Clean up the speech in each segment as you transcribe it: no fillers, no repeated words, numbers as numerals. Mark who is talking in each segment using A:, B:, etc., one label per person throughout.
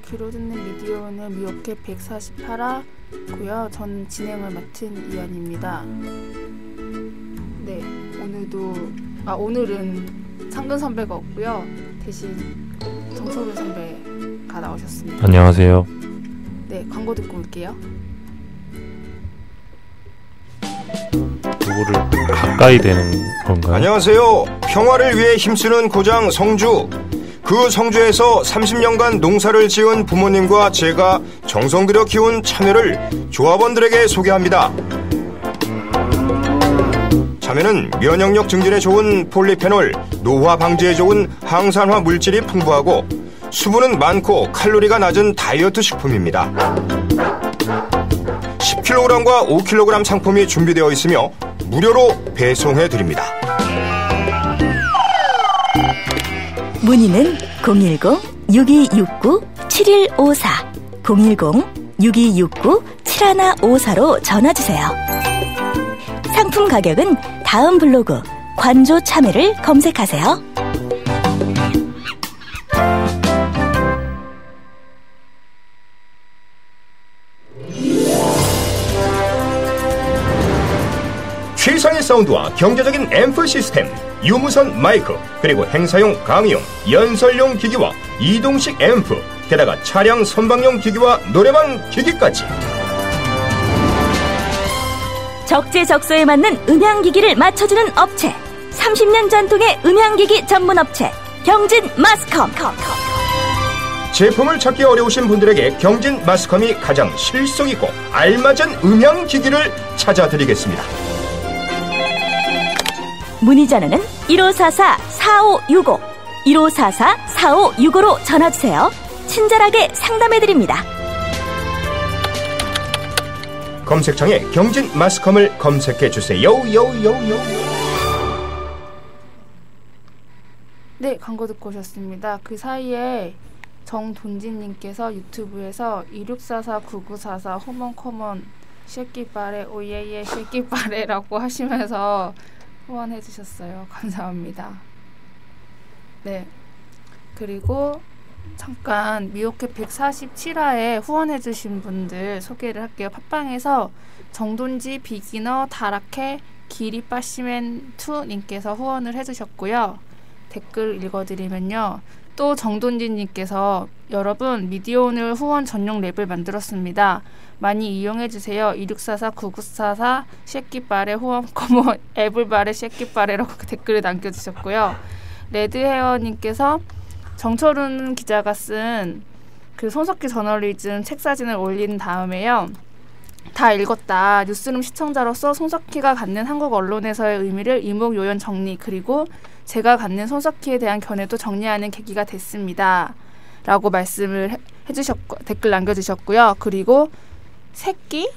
A: 귀로 듣는 미디어는 미오캣 148화고요. 전 진행을 맡은 이한입니다. 네, 오늘은 상근 선배가 없고요. 대신 정철훈 선배가 나오셨습니다.
B: 안녕하세요.
A: 네, 광고 듣고 올게요.
B: 요거를 가까이 되는 건가요?
C: 안녕하세요. 평화를 위해 힘쓰는 고장 성주. 그 성주에서 30년간 농사를 지은 부모님과 제가 정성 들여 키운 참외를 조합원들에게 소개합니다. 참외는 면역력 증진에 좋은 폴리페놀, 노화 방지에 좋은 항산화 물질이 풍부하고 수분은 많고 칼로리가 낮은 다이어트 식품입니다. 10kg과 5kg 상품이 준비되어 있으며 무료로 배송해드립니다.
D: 문의는 010-6269-7154 010-6269-7154로 전화주세요. 상품 가격은 다음 블로그 관조 참외를 검색하세요.
C: 최상의 사운드와 경제적인 앰프 시스템, 유무선 마이크, 그리고 행사용 강의용, 연설용 기기와 이동식 앰프, 게다가 차량 선방용 기기와 노래방 기기까지.
D: 적재적소에 맞는 음향기기를 맞춰주는 업체, 30년 전통의 음향기기 전문업체 경진 마스컴.
C: 제품을 찾기 어려우신 분들에게 경진 마스컴이 가장 실속있고 알맞은 음향기기를 찾아드리겠습니다.
D: 문의 전화는 1544-4565 1544-4565로 전화주세요. 친절하게 상담해드립니다.
C: 검색창에 경진 마스컴을 검색해주세요.
A: 네, 광고 듣고 오셨습니다. 그 사이에 정돈진님께서 유튜브에서 2644-9944 호먼커먼 쉐끼바레 오예예 쉐끼바레라고 하시면서 후원해 주셨어요. 감사합니다. 네, 그리고 잠깐 미오캣 147화에 후원해 주신 분들 소개를 할게요. 팟빵에서 정돈지 비기너 다라케 기리빠시맨2 님께서 후원을 해주셨고요. 댓글 읽어드리면요, 또 정돈지 님께서 여러분 미디어 오늘 후원 전용 랩을 만들었습니다. 많이 이용해주세요. 2644-9944 쉐끼바레 후원커먼 애블바레 쉐끼바레라고 댓글을 남겨주셨고요. 레드헤어님께서 정철훈 기자가 쓴 그 손석희 저널리즘 책 사진을 올린 다음에요, 다 읽었다. 뉴스룸 시청자로서 손석희가 갖는 한국 언론에서의 의미를 이목요연 정리, 그리고 제가 갖는 손석희에 대한 견해도 정리하는 계기가 됐습니다. 라고 말씀을 해주셨고 댓글 남겨주셨고요. 그리고 새끼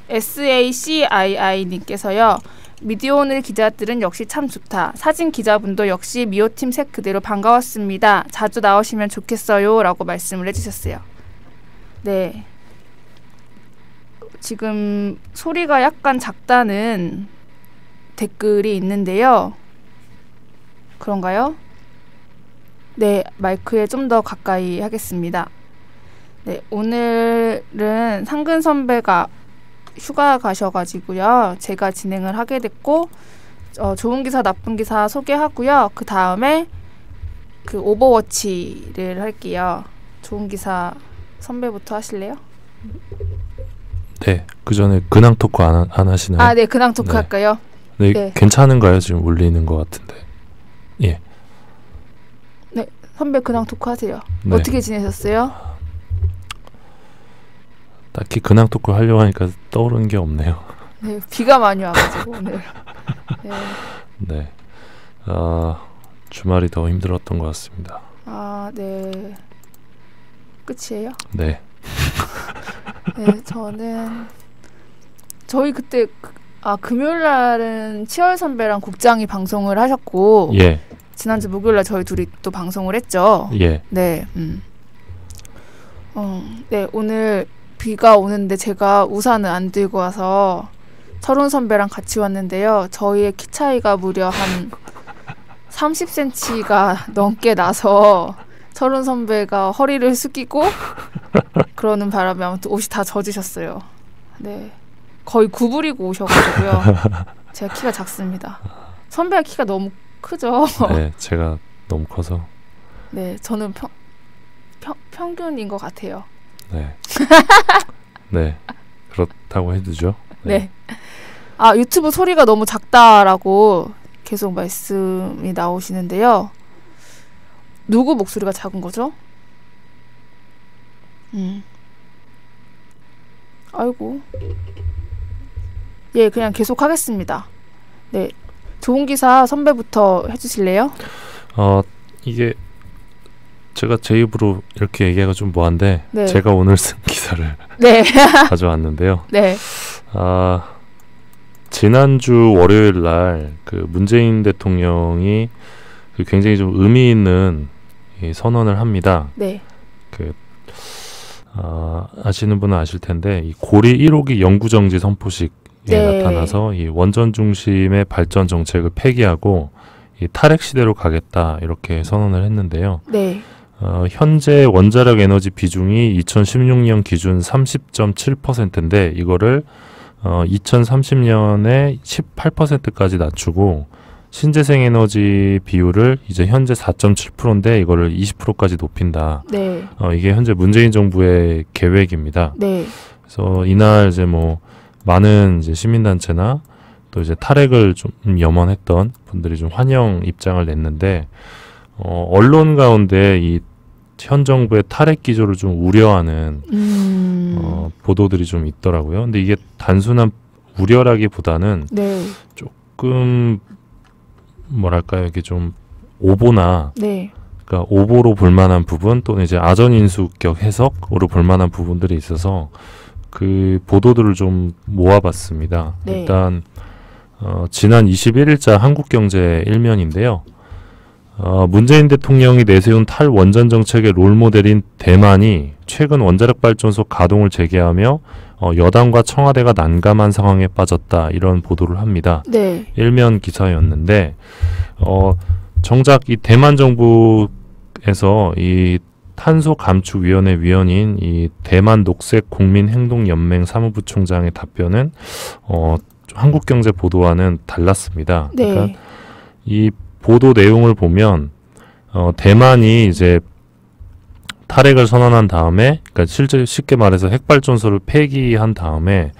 A: SACII님께서요. 미디어 오늘 기자들은 역시 참 좋다. 사진 기자분도 역시 미오팀 색 그대로 반가웠습니다. 자주 나오시면 좋겠어요. 라고 말씀을 해주셨어요. 네, 지금 소리가 약간 작다는 댓글이 있는데요. 그런가요? 네, 마이크에 좀 더 가까이 하겠습니다. 네, 오늘은 상근 선배가 휴가 가셔가지고요, 제가 진행을 하게 됐고, 좋은 기사 나쁜 기사 소개하고요. 그 다음에 그 오버워치를 할게요. 좋은 기사 선배부터 하실래요?
B: 네, 그 전에 근황 토크 안 하시나요?
A: 아, 네, 근황 토크
B: 네.
A: 할까요?
B: 네,
A: 네.
B: 괜찮은가요? 지금 울리는 것 같은데. 예.
A: 네, 선배 근황 토크 하세요.
B: 네.
A: 어떻게 지내셨어요?
B: 딱히 근황 토크 하려고 하니까 떠오르는 게 없네요.
A: 네, 비가 많이 와가지고 오늘. 네.
B: 네. 주말이 더 힘들었던 것 같습니다.
A: 아, 네. 끝이에요?
B: 네.
A: 네, 저희 그때 금요일 날은 치열 선배랑 국장이 방송을 하셨고,
B: 예.
A: 지난주 목요일 날 저희 둘이 또 방송을 했죠.
B: 예.
A: 네. 네, 오늘 비가 오는데 제가 우산을 안 들고 와서 철훈 선배랑 같이 왔는데요. 저희의 키 차이가 무려 한 30cm가 넘게 나서 철훈 선배가 허리를 숙이고 그러는 바람에 아무튼 옷이 다 젖으셨어요. 네, 거의 구부리고 오셔가지고요. 제가 키가 작습니다. 선배가 키가 너무 크죠.
B: 네, 제가 너무 커서.
A: 네, 저는 평균인 것 같아요.
B: 네. 네, 그렇다고 해두죠.
A: 네. 아, 유튜브 소리가 너무 작다라고 계속 말씀이 나오시는데요. 누구 목소리가 작은 거죠? 아이고. 예, 그냥 계속 하겠습니다. 네, 좋은 기사 선배부터 해주실래요?
B: 이게 제가 제 입으로 이렇게 얘기하기가 좀 뭐한데
A: 네.
B: 제가 오늘 쓴 기사를
A: 네.
B: 가져왔는데요.
A: 네.
B: 지난주 월요일 날 그 문재인 대통령이 그 굉장히 좀 의미 있는 이 선언을 합니다.
A: 네.
B: 아시는 분은 아실 텐데 이 고리 1호기 영구정지 선포식에
A: 네.
B: 나타나서 이 원전 중심의 발전 정책을 폐기하고 이 탈핵 시대로 가겠다 이렇게 선언을 했는데요.
A: 네.
B: 현재 원자력 에너지 비중이 2016년 기준 30.7%인데 이거를 2030년에 18%까지 낮추고 신재생 에너지 비율을 이제 현재 4.7%인데 이거를 20%까지 높인다.
A: 네.
B: 이게 현재 문재인 정부의 계획입니다.
A: 네.
B: 그래서 이날 이제 뭐 많은 이제 시민단체나 또 이제 탈핵을 좀 염원했던 분들이 좀 환영 입장을 냈는데 언론 가운데 이 현 정부의 탈핵 기조를 좀 우려하는 보도들이 좀 있더라고요. 근데 이게 단순한 우려라기보다는
A: 네.
B: 조금 뭐랄까요, 이게 좀 오보나,
A: 네.
B: 그러니까 오보로 볼만한 부분 또는 이제 아전인수격 해석으로 볼만한 부분들이 있어서 그 보도들을 좀 모아봤습니다.
A: 네.
B: 일단 지난 21일자 한국경제 1면인데요. 문재인 대통령이 내세운 탈원전 정책의 롤모델인 대만이 최근 원자력 발전소 가동을 재개하며 여당과 청와대가 난감한 상황에 빠졌다 이런 보도를 합니다.
A: 네.
B: 일면 기사였는데 정작 이 대만 정부에서 이 탄소감축위원회 위원인 이 대만 녹색국민행동연맹 사무부총장의 답변은 한국경제 보도와는 달랐습니다.
A: 네.
B: 그러니까 이 보도 내용을 보면 대만이 이제 탈핵을 선언한 다음에, 그러니까 실제 쉽게 말해서 핵발전소를 폐기한 다음에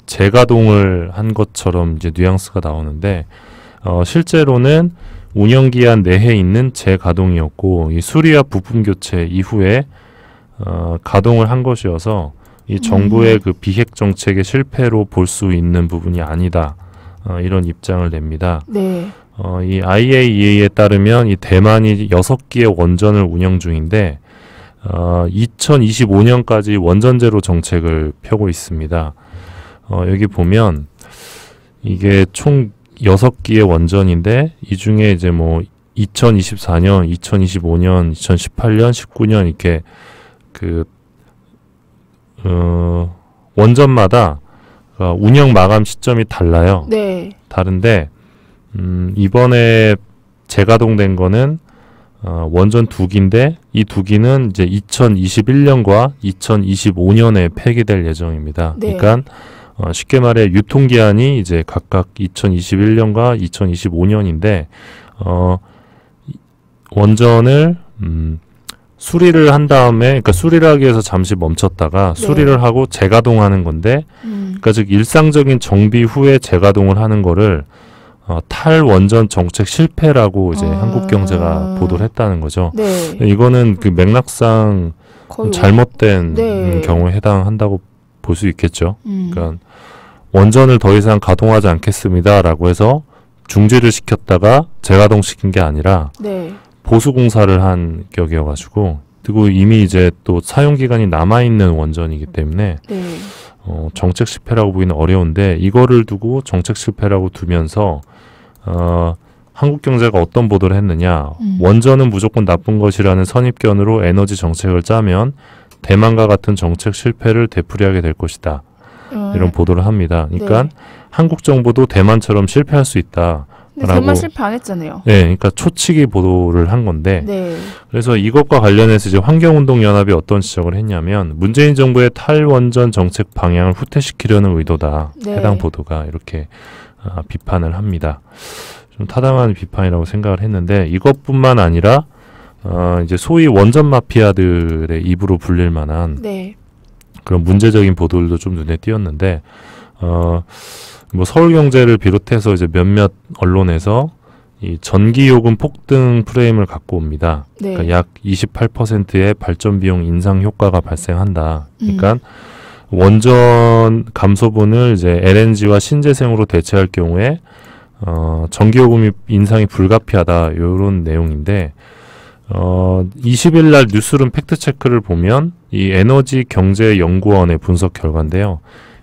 B: 재가동을 한 것처럼 이제 뉘앙스가 나오는데 실제로는 운영기한 내에 있는 재가동이었고 이 수리와 부품 교체 이후에 가동을 한 것이어서 이 정부의 그 비핵 정책의 실패로 볼 수 있는 부분이 아니다. 이런 입장을 냅니다.
A: 네.
B: 이 IAEA에 따르면 이 대만이 6기의 원전을 운영 중인데 2025년까지 원전제로 정책을 펴고 있습니다. 여기 보면 이게 총 6기의 원전인데 이 중에 이제 뭐 2024년, 2025년, 2018년, 19년 이렇게 그 원전마다 운영 마감 시점이 달라요.
A: 네.
B: 다른데 이번에 재가동된 거는 원전 2기인데 이 2기는 이제 2021년과 2025년에 폐기될 예정입니다.
A: 네.
B: 그러니까 쉽게 말해 유통기한이 이제 각각 2021년과 2025년인데 원전을 수리를 한 다음에, 그러니까 수리를 하기 위해서 잠시 멈췄다가
A: 네.
B: 수리를 하고 재가동하는 건데, 그러니까 즉 일상적인 정비 후에 재가동을 하는 거를 탈원전 정책 실패라고 이제 한국경제가 보도를 했다는 거죠.
A: 네.
B: 이거는 그 맥락상
A: 거의
B: 잘못된
A: 네.
B: 경우에 해당한다고 볼 수 있겠죠.
A: 음.
B: 그러니까 원전을 더 이상 가동하지 않겠습니다라고 해서 중지를 시켰다가 재가동시킨 게 아니라
A: 네.
B: 보수 공사를 한 격이어가지고, 그리고 이미 이제 또 사용 기간이 남아 있는 원전이기 때문에
A: 네.
B: 정책 실패라고 보기는 어려운데 이거를 두고 정책 실패라고 두면서 한국경제가 어떤 보도를 했느냐, 원전은 무조건 나쁜 것이라는 선입견으로 에너지 정책을 짜면 대만과 같은 정책 실패를 되풀이하게 될 것이다. 이런 보도를 합니다. 그러니까
A: 네.
B: 한국 정부도 대만처럼 실패할 수 있다.
A: 근데 대만 실패 안 했잖아요.
B: 네, 그러니까 초치기 보도를 한 건데
A: 네.
B: 그래서 이것과 관련해서 이제 환경운동연합이 어떤 지적을 했냐면 문재인 정부의 탈원전 정책 방향을 후퇴시키려는 의도다.
A: 네.
B: 해당 보도가 이렇게 비판을 합니다. 좀 타당한 비판이라고 생각을 했는데 이것뿐만 아니라 이제 소위 원전 마피아들의 입으로 불릴 만한
A: 네. 그런
B: 문제적인 보도들도 좀 눈에 띄었는데 뭐 서울경제를 비롯해서 이제 몇몇 언론에서 이 전기요금 폭등 프레임을 갖고 옵니다.
A: 네.
B: 그러니까 약 28%의 발전 비용 인상 효과가 발생한다. 그러니까 원전 감소분을 이제 LNG와 신재생으로 대체할 경우에 전기요금이 인상이 불가피하다. 이런 내용인데 20일 날 뉴스룸 팩트체크를 보면 이 에너지경제연구원의 분석 결과인데요.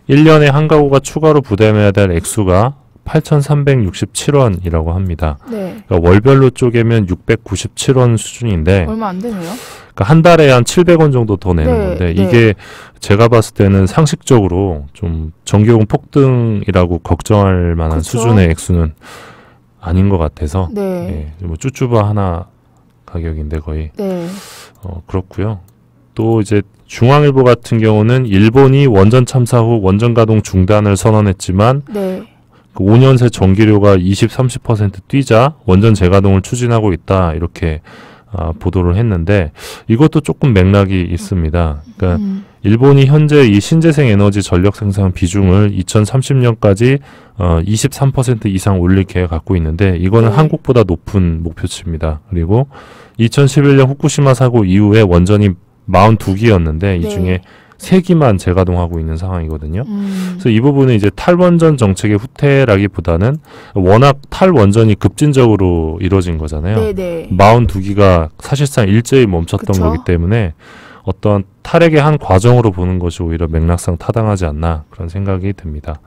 B: 1년에 한 가구가 추가로 부담해야 될 액수가 8,367원이라고 합니다.
A: 네.
B: 그러니까 월별로 쪼개면 697원 수준인데
A: 얼마 안 되네요.
B: 그러니까 한 달에 한 700원 정도 더 내는
A: 네,
B: 건데
A: 네.
B: 이게 제가 봤을 때는 상식적으로 좀 전기요금 폭등이라고 걱정할 만한
A: 그쵸?
B: 수준의 액수는 아닌 것 같아서
A: 네.
B: 뭐 쭈쭈바 하나 가격인데 거의
A: 네.
B: 그렇고요. 또 이제 중앙일보 같은 경우는 일본이 원전 참사 후 원전 가동 중단을 선언했지만
A: 네.
B: 그 5년 새 전기료가 20-30% 뛰자 원전 재가동을 추진하고 있다 이렇게 보도를 했는데 이것도 조금 맥락이 있습니다. 그러니까 일본이 현재 이 신재생 에너지 전력 생산 비중을 2030년까지 23% 이상 올릴 계획 갖고 있는데 이거는
A: 네.
B: 한국보다 높은 목표치입니다. 그리고 2011년 후쿠시마 사고 이후에 원전이 42기였는데 이
A: 네.
B: 중에 3기만 재가동하고 있는 상황이거든요. 그래서 이 부분은 이제 탈원전 정책의 후퇴라기보다는 워낙 탈원전이 급진적으로 이루어진 거잖아요.
A: 네네.
B: 42기가 사실상 일제히 멈췄던
A: 그쵸?
B: 거기 때문에 어떤 탈핵의 한 과정으로 보는 것이 오히려 맥락상 타당하지 않나 그런 생각이 듭니다.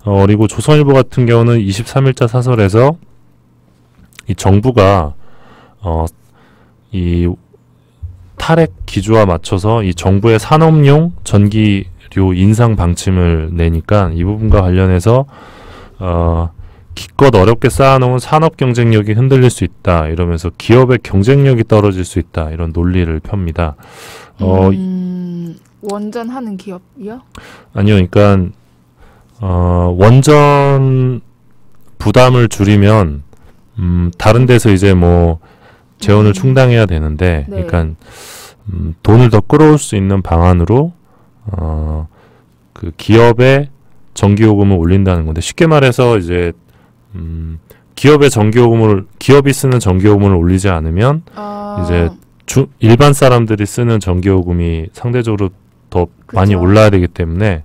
B: 그리고 조선일보 같은 경우는 23일자 사설에서 이 정부가 이 탈핵 기조와 맞춰서 이 정부의 산업용 전기료 인상 방침을 내니까 이 부분과 관련해서 기껏 어렵게 쌓아놓은 산업 경쟁력이 흔들릴 수 있다 이러면서 기업의 경쟁력이 떨어질 수 있다 이런 논리를 펴니다.
A: 원전하는 기업이요?
B: 아니요, 그러니까 원전 부담을 줄이면 다른 데서 이제 뭐 재원을 충당해야 되는데,
A: 네.
B: 그러니까 돈을 더 끌어올 수 있는 방안으로 그 기업의 전기요금을 올린다는 건데 쉽게 말해서 이제 기업의 기업이 쓰는 전기요금을 올리지 않으면 이제 일반 사람들이 쓰는 전기요금이 상대적으로 더 많이 올라야 되기 때문에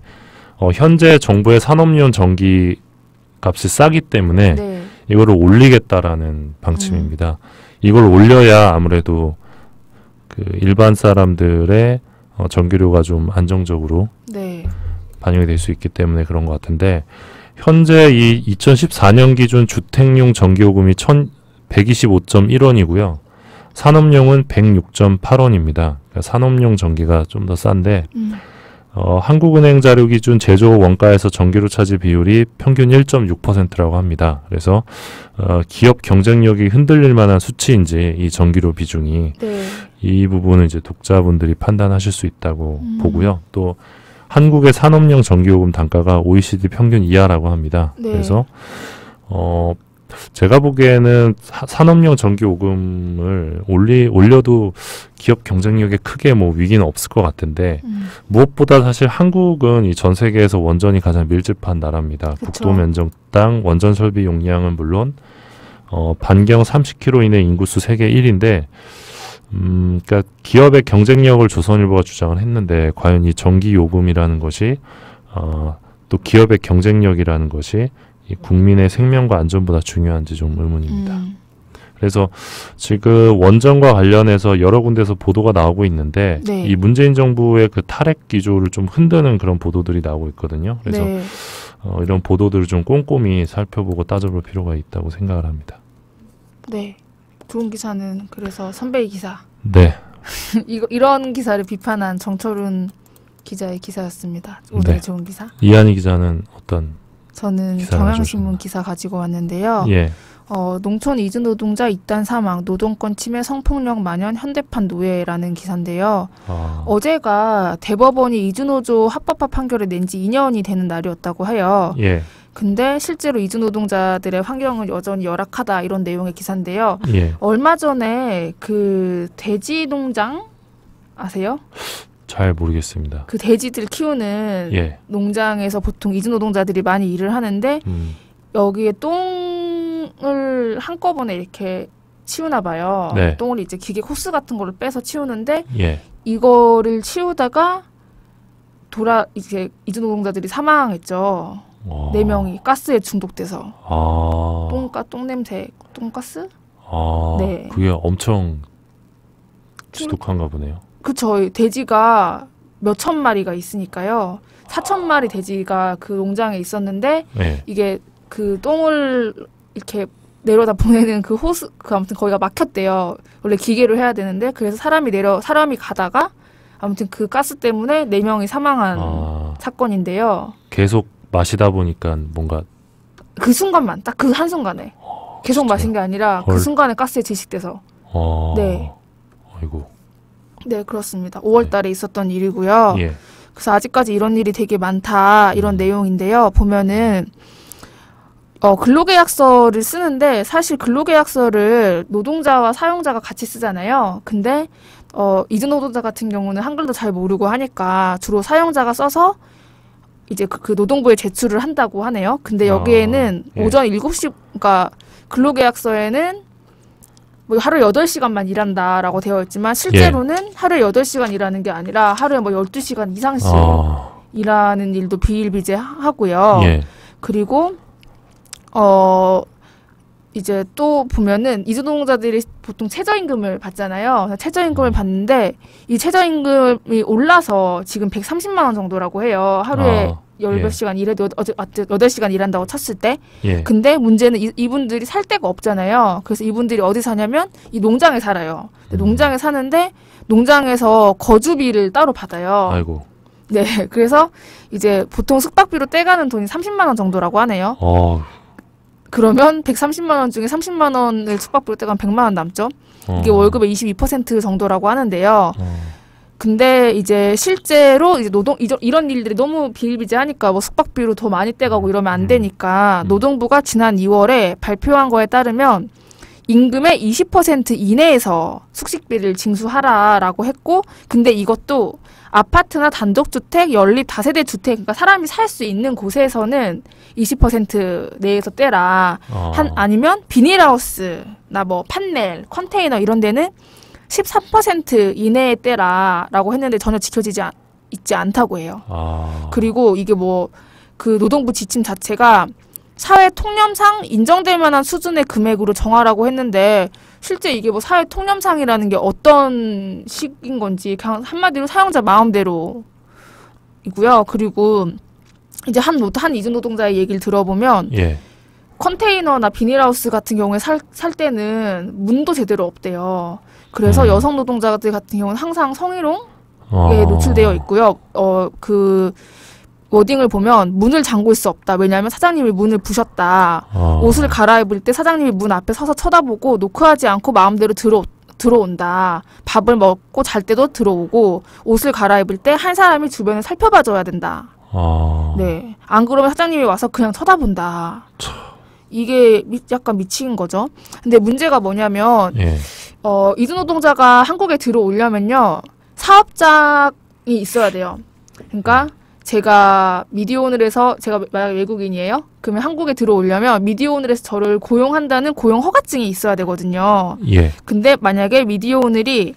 B: 현재 정부의 산업용 전기 값이 싸기 때문에
A: 네.
B: 이거를 올리겠다라는 방침입니다. 이걸 올려야 아무래도 그 일반 사람들의 전기료가 좀 안정적으로
A: 네.
B: 반영이 될 수 있기 때문에 그런 것 같은데 현재 이 2014년 기준 주택용 전기요금이 125.1원이고요. 산업용은 106.8원입니다. 그러니까 산업용 전기가 좀 더 싼데 한국은행 자료 기준 제조 원가에서 전기료 차지 비율이 평균 1.6%라고 합니다. 그래서 기업 경쟁력이 흔들릴 만한 수치인지 이 전기료 비중이
A: 네.
B: 이 부분은 이제 독자분들이 판단하실 수 있다고 보고요. 또 한국의 산업용 전기요금 단가가 OECD 평균 이하라고 합니다.
A: 네.
B: 그래서 제가 보기에는 산업용 전기요금을 올려도 기업 경쟁력에 크게 뭐 위기는 없을 것 같은데 무엇보다 사실 한국은 이 전 세계에서 원전이 가장 밀집한 나라입니다.
A: 그쵸.
B: 국도 면적당 원전 설비 용량은 물론 반경 30km 이내 인구수 세계 1위인데 그러니까 기업의 경쟁력을 조선일보가 주장을 했는데 과연 이 전기요금이라는 것이 또 기업의 경쟁력이라는 것이 이 국민의 생명과 안전보다 중요한지 좀 의문입니다. 그래서 지금 원전과 관련해서 여러 군데서 보도가 나오고 있는데
A: 네.
B: 이 문재인 정부의 그 탈핵 기조를 좀 흔드는 그런 보도들이 나오고 있거든요. 그래서
A: 네.
B: 이런 보도들을 좀 꼼꼼히 살펴보고 따져볼 필요가 있다고 생각을 합니다.
A: 네. 좋은 기사는 그래서 선배 기사.
B: 네.
A: 이런 기사를 비판한 정철훈 기자의 기사였습니다. 오늘
B: 네.
A: 좋은 기사.
B: 이한희 기자는 어떤
A: 저는
B: 기사를
A: 경향신문
B: 가져오셨나?
A: 기사 가지고 왔는데요.
B: 예.
A: 농촌 이주 노동자 이단 사망, 노동권 침해 성폭력 만연 현대판 노예라는 기사인데요. 어제가 대법원이 이주노조 합법화 판결을 낸 지 2년이 되는 날이었다고 해요.
B: 예.
A: 근데 실제로 이주 노동자들의 환경은 여전히 열악하다 이런 내용의 기사인데요.
B: 예.
A: 얼마 전에 그 돼지 농장 아세요?
B: 잘 모르겠습니다.
A: 그 돼지들 키우는
B: 예.
A: 농장에서 보통 이주 노동자들이 많이 일을 하는데 여기에 똥을 한꺼번에 이렇게 치우나 봐요.
B: 네.
A: 똥을 이제 기계 호스 같은 걸로 빼서 치우는데
B: 예.
A: 이거를 치우다가 이제 이주 노동자들이 사망했죠. 4명이 가스에 중독돼서 똥 냄새, 똥가스? 네.
B: 그게 엄청 지독한가 보네요.
A: 그쵸. 돼지가 몇천 마리가 있으니까요. 4,000마리 돼지가 그 농장에 있었는데
B: 네.
A: 이게 그 똥을 이렇게 내려다 보내는 그 호스, 아무튼 거기가 막혔대요. 원래 기계로 해야 되는데 그래서 사람이 가다가 아무튼 그 가스 때문에 4명이 사망한 사건인데요.
B: 계속 마시다 보니까 뭔가
A: 그 순간만, 딱 그 한순간에 계속
B: 진짜요?
A: 마신 게 아니라 그 순간에 가스에 질식돼서. 네.
B: 아이고.
A: 네, 그렇습니다. 5월 달에 있었던 일이고요.
B: 예.
A: 그래서 아직까지 이런 일이 되게 많다 이런 내용인데요. 보면은 근로계약서를 쓰는데 사실 근로계약서를 노동자와 사용자가 같이 쓰잖아요. 근데 이주 노동자 같은 경우는 한글도 잘 모르고 하니까 주로 사용자가 써서 이제 그 노동부에 제출을 한다고 하네요. 근데 여기에는
B: 예.
A: 오전 7시, 그러니까 근로계약서에는 뭐 하루에 8시간만 일한다라고 되어 있지만 실제로는 하루에 8시간 일하는 게 아니라 하루에 뭐 12시간 이상씩 일하는 일도 비일비재하고요.
B: 예.
A: 그리고 이제 또 보면은 이주노동자들이 보통 최저임금을 받잖아요. 최저임금을 받는데 이 최저임금이 올라서 지금 130만 원 정도라고 해요. 하루에 10몇 시간 일해도 8시간 일한다고 쳤을 때.
B: 예.
A: 근데 문제는 이분들이 살 데가 없잖아요. 그래서 이분들이 어디 사냐면 이 농장에 살아요. 농장에 사는데 농장에서 거주비를 따로 받아요.
B: 아이고.
A: 네. 그래서 이제 보통 숙박비로 떼가는 돈이 30만 원 정도라고 하네요. 그러면 130만 원 중에 30만 원을 숙박비로 떼가면 100만 원 남죠. 이게 월급의 22% 정도라고 하는데요. 근데 이제 실제로 이제 이런 일들이 너무 비일비재하니까 뭐 숙박비로 더 많이 떼가고 이러면 안 되니까 노동부가 지난 2월에 발표한 거에 따르면 임금의 20% 이내에서 숙식비를 징수하라라고 했고, 근데 이것도 아파트나 단독주택, 연립 다세대 주택, 그러니까 사람이 살 수 있는 곳에서는 20% 내에서 떼라. 아니면 비닐하우스나 뭐 판넬, 컨테이너 이런 데는 13% 이내에 떼라라고 했는데 전혀 지켜지지 있지 않다고 해요. 그리고 이게 뭐 그 노동부 지침 자체가 사회 통념상 인정될 만한 수준의 금액으로 정하라고 했는데 실제 이게 뭐 사회 통념상이라는 게 어떤 식인 건지 그냥 한마디로 사용자 마음대로이고요. 그리고 이제 한 이주 노동자의 얘기를 들어보면 컨테이너나 비닐하우스 같은 경우에 살 때는 문도 제대로 없대요. 그래서 여성 노동자들 같은 경우는 항상 성희롱에 노출되어 있고요. 그 워딩을 보면 문을 잠글 수 없다. 왜냐하면 사장님이 문을 부셨다. 옷을 갈아입을 때 사장님이 문 앞에 서서 쳐다보고 노크하지 않고 마음대로 들어온다. 밥을 먹고 잘 때도 들어오고 옷을 갈아입을 때 한 사람이 주변을 살펴봐줘야 된다. 네, 안 그러면 사장님이 와서 그냥 쳐다본다. 이게 약간 미친 거죠. 근데 문제가 뭐냐면 이주 노동자가 한국에 들어오려면요 사업장이 있어야 돼요. 그러니까 제가 미디어오늘에서 제가 만약에 외국인이에요. 그러면 한국에 들어오려면 미디어오늘에서 저를 고용한다는 고용 허가증이 있어야 되거든요. 근데 만약에 미디어오늘이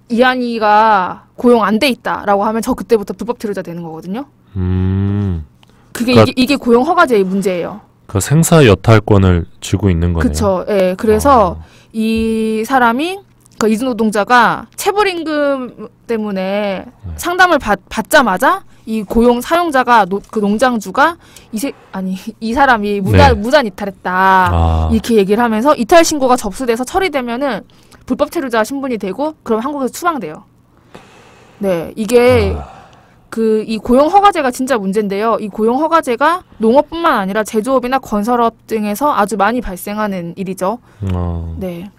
A: 이한이가 고용 안 돼 있다라고 하면 저 그때부터 불법 체류자 되는 거거든요. 그러니까 이게 고용 허가제의 문제예요.
B: 그 생사 여탈권을 쥐고 있는 거네요.
A: 그렇죠. 예. 그래서 이 사람이 그 이주 노동자가 체불임금 때문에 상담을 받자마자 이 고용 사용자가 그 농장주가 이 사람이 무단 이탈했다 이렇게 얘기를 하면서 이탈 신고가 접수돼서 처리되면은 불법 체류자 신분이 되고 그럼 한국에서 추방돼요. 네, 이게 이 고용 허가제가 진짜 문제인데요. 이 고용 허가제가 농업뿐만 아니라 제조업이나 건설업 등에서 아주 많이 발생하는 일이죠. 네,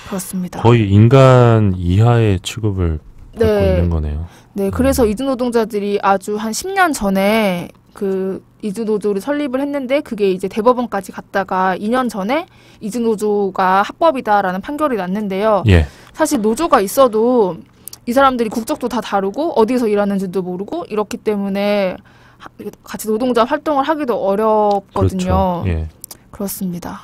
A: 그렇습니다.
B: 거의 인간 이하의 취급을 받고 있는 거네요.
A: 네, 그래서 이주노동자들이 아주 한 10년 전에 그 이주노조를 설립을 했는데 그게 이제 대법원까지 갔다가 2년 전에 이주노조가 합법이다라는 판결이 났는데요.
B: 예.
A: 사실 노조가 있어도 이 사람들이 국적도 다 다르고 어디서 일하는지도 모르고 이렇기 때문에 같이 노동자 활동을 하기도 어렵거든요.
B: 그렇죠. 예.
A: 그렇습니다.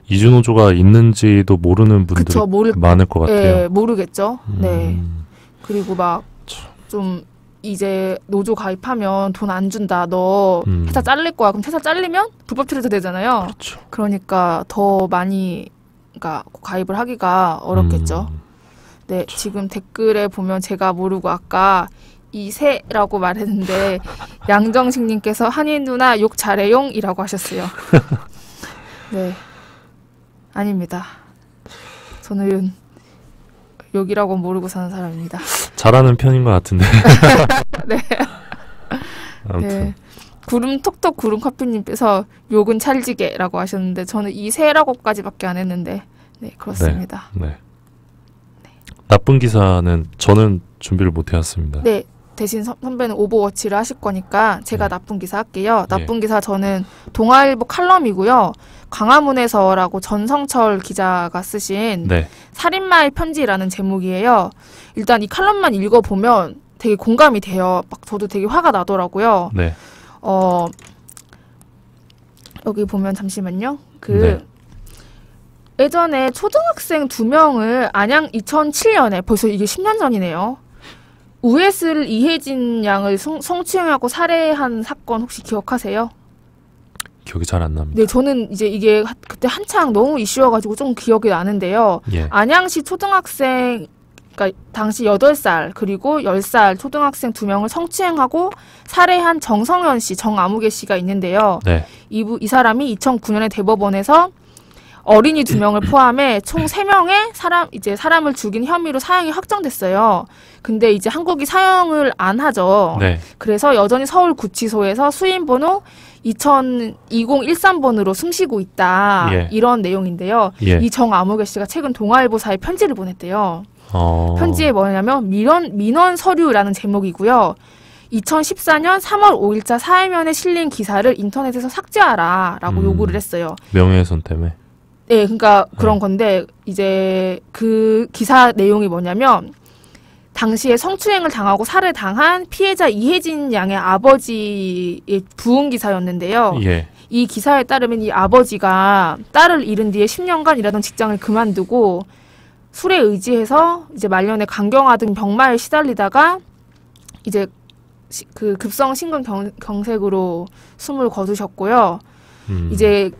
B: 이주노조가 있는지도 모르는 분들이 많을 것 같아요.
A: 네, 모르겠죠. 네. 그리고 막 좀 이제 노조 가입하면 돈 안 준다. 너 회사 잘릴 거야. 그럼 회사 잘리면 불법 체류자 되잖아요.
B: 그렇죠.
A: 그러니까 더 많이 그러니까 가입을 하기가 어렵겠죠. 네, 지금 댓글에 보면 제가 모르고 아까 이세라고 말했는데 양정식님께서 한인 누나 욕 잘해용이라고 하셨어요. 네, 아닙니다. 저는 욕이라고 모르고 사는 사람입니다.
B: 잘하는 편인 것 같은데.
A: 네.
B: 아무튼.
A: 네. 구름 톡톡 구름 커피님께서 욕은 찰지게라고 하셨는데 저는 이세라고까지밖에 안 했는데 네 그렇습니다.
B: 네. 나쁜 기사는 저는 준비를 못 해왔습니다.
A: 네. 대신 선배는 오버워치를 하실 거니까 제가 나쁜 기사 할게요. 나쁜 기사 저는 동아일보 칼럼이고요. 광화문에서라고 전성철 기자가 쓰신 살인마의 편지라는 제목이에요. 일단 이 칼럼만 읽어보면 되게 공감이 돼요. 막 저도 되게 화가 나더라고요.
B: 네.
A: 여기 보면 잠시만요. 예전에 초등학생 2명을 안양 2007년에 벌써 이게 10년 전이네요. 우에스를 이혜진 양을 성추행하고 살해한 사건 혹시 기억하세요?
B: 기억이 잘 안 납니다.
A: 네, 저는 이제 이게 그때 한창 너무 이슈여가지고 좀 기억이 나는데요. 안양시 초등학생, 그러니까 당시 8살 그리고 10살 초등학생 2명을 성추행하고 살해한 정성현 씨, 정아무개 씨가 있는데요. 이 사람이 2009년에 대법원에서 어린이 2명을 포함해 총 3명의 사람을 죽인 혐의로 사형이 확정됐어요. 근데 이제 한국이 사형을 안 하죠. 그래서 여전히 서울구치소에서 수임번호 2013번으로 숨쉬고 있다. 이런 내용인데요. 이 정아무개 씨가 최근 동아일보사에 편지를 보냈대요. 편지에 뭐냐면 민원 서류라는 제목이고요. 2014년 3월 5일자 사회면에 실린 기사를 인터넷에서 삭제하라 라고 요구를 했어요.
B: 명예훼손 때문에.
A: 네, 그러니까 그런 건데 이제 그 기사 내용이 뭐냐면 당시에 성추행을 당하고 살해당한 피해자 이혜진 양의 아버지의 부응 기사였는데요. 이 기사에 따르면 이 아버지가 딸을 잃은 뒤에 10년간 일하던 직장을 그만두고 술에 의지해서 이제 말년에 간경화 등 병마에 시달리다가 이제 그 급성 심근경색으로 숨을 거두셨고요. 이제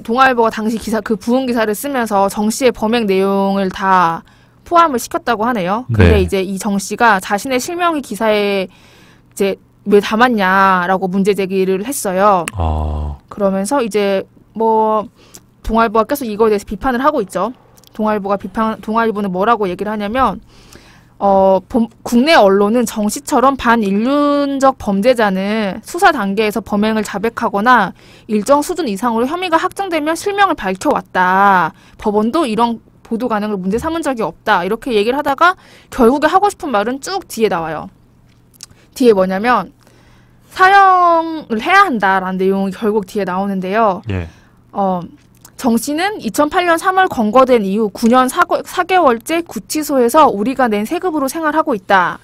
A: 동아일보가 당시 그 부응 기사를 쓰면서 정 씨의 범행 내용을 다 포함을 시켰다고 하네요. 근데 이제 이 정 씨가 자신의 실명이 기사에 이제 왜 담았냐라고 문제 제기를 했어요. 그러면서 이제 뭐 동아일보가 계속 이거에 대해서 비판을 하고 있죠. 동아일보는 뭐라고 얘기를 하냐면 국내 언론은 정 씨처럼 반인륜적 범죄자는 수사 단계에서 범행을 자백하거나 일정 수준 이상으로 혐의가 확정되면 실명을 밝혀왔다. 법원도 이런 보도 가능을 문제 삼은 적이 없다. 이렇게 얘기를 하다가 결국에 하고 싶은 말은 쭉 뒤에 나와요. 뒤에 뭐냐면 사형을 해야 한다라는 내용이 결국 뒤에 나오는데요. 정 씨는 2008년 3월 검거된 이후 9년 4개월째 구치소에서 우리가 낸 세금으로 생활하고 있다.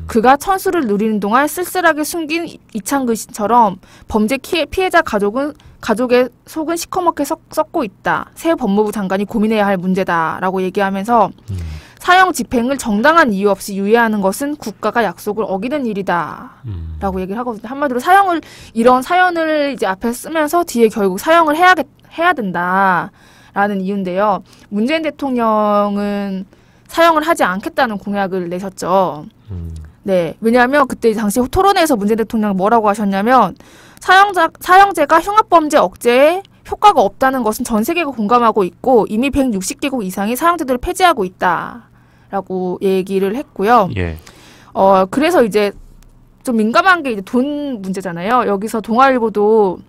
A: 그가 천수를 누리는 동안 쓸쓸하게 숨긴 이창근 씨처럼 범죄 피해자 가족의 속은 시커멓게 썩고 있다. 새 법무부 장관이 고민해야 할 문제다라고 얘기하면서 사형 집행을 정당한 이유 없이 유예하는 것은 국가가 약속을 어기는 일이다라고 얘기를 하거든요. 한마디로 이런 사연을 이제 앞에 쓰면서 뒤에 결국 사형을 해야 된다라는 이유인데요. 문재인 대통령은 사형을 하지 않겠다는 공약을 내셨죠. 네, 왜냐하면 그때 당시 토론회에서 문재인 대통령이 뭐라고 하셨냐면 사형제가 흉악범죄 억제에 효과가 없다는 것은 전 세계가 공감하고 있고 이미 160개국 이상이 사형제도를 폐지하고 있다라고 얘기를 했고요. 그래서 이제 좀 민감한 게 이제 돈 문제잖아요. 여기서 동아일보도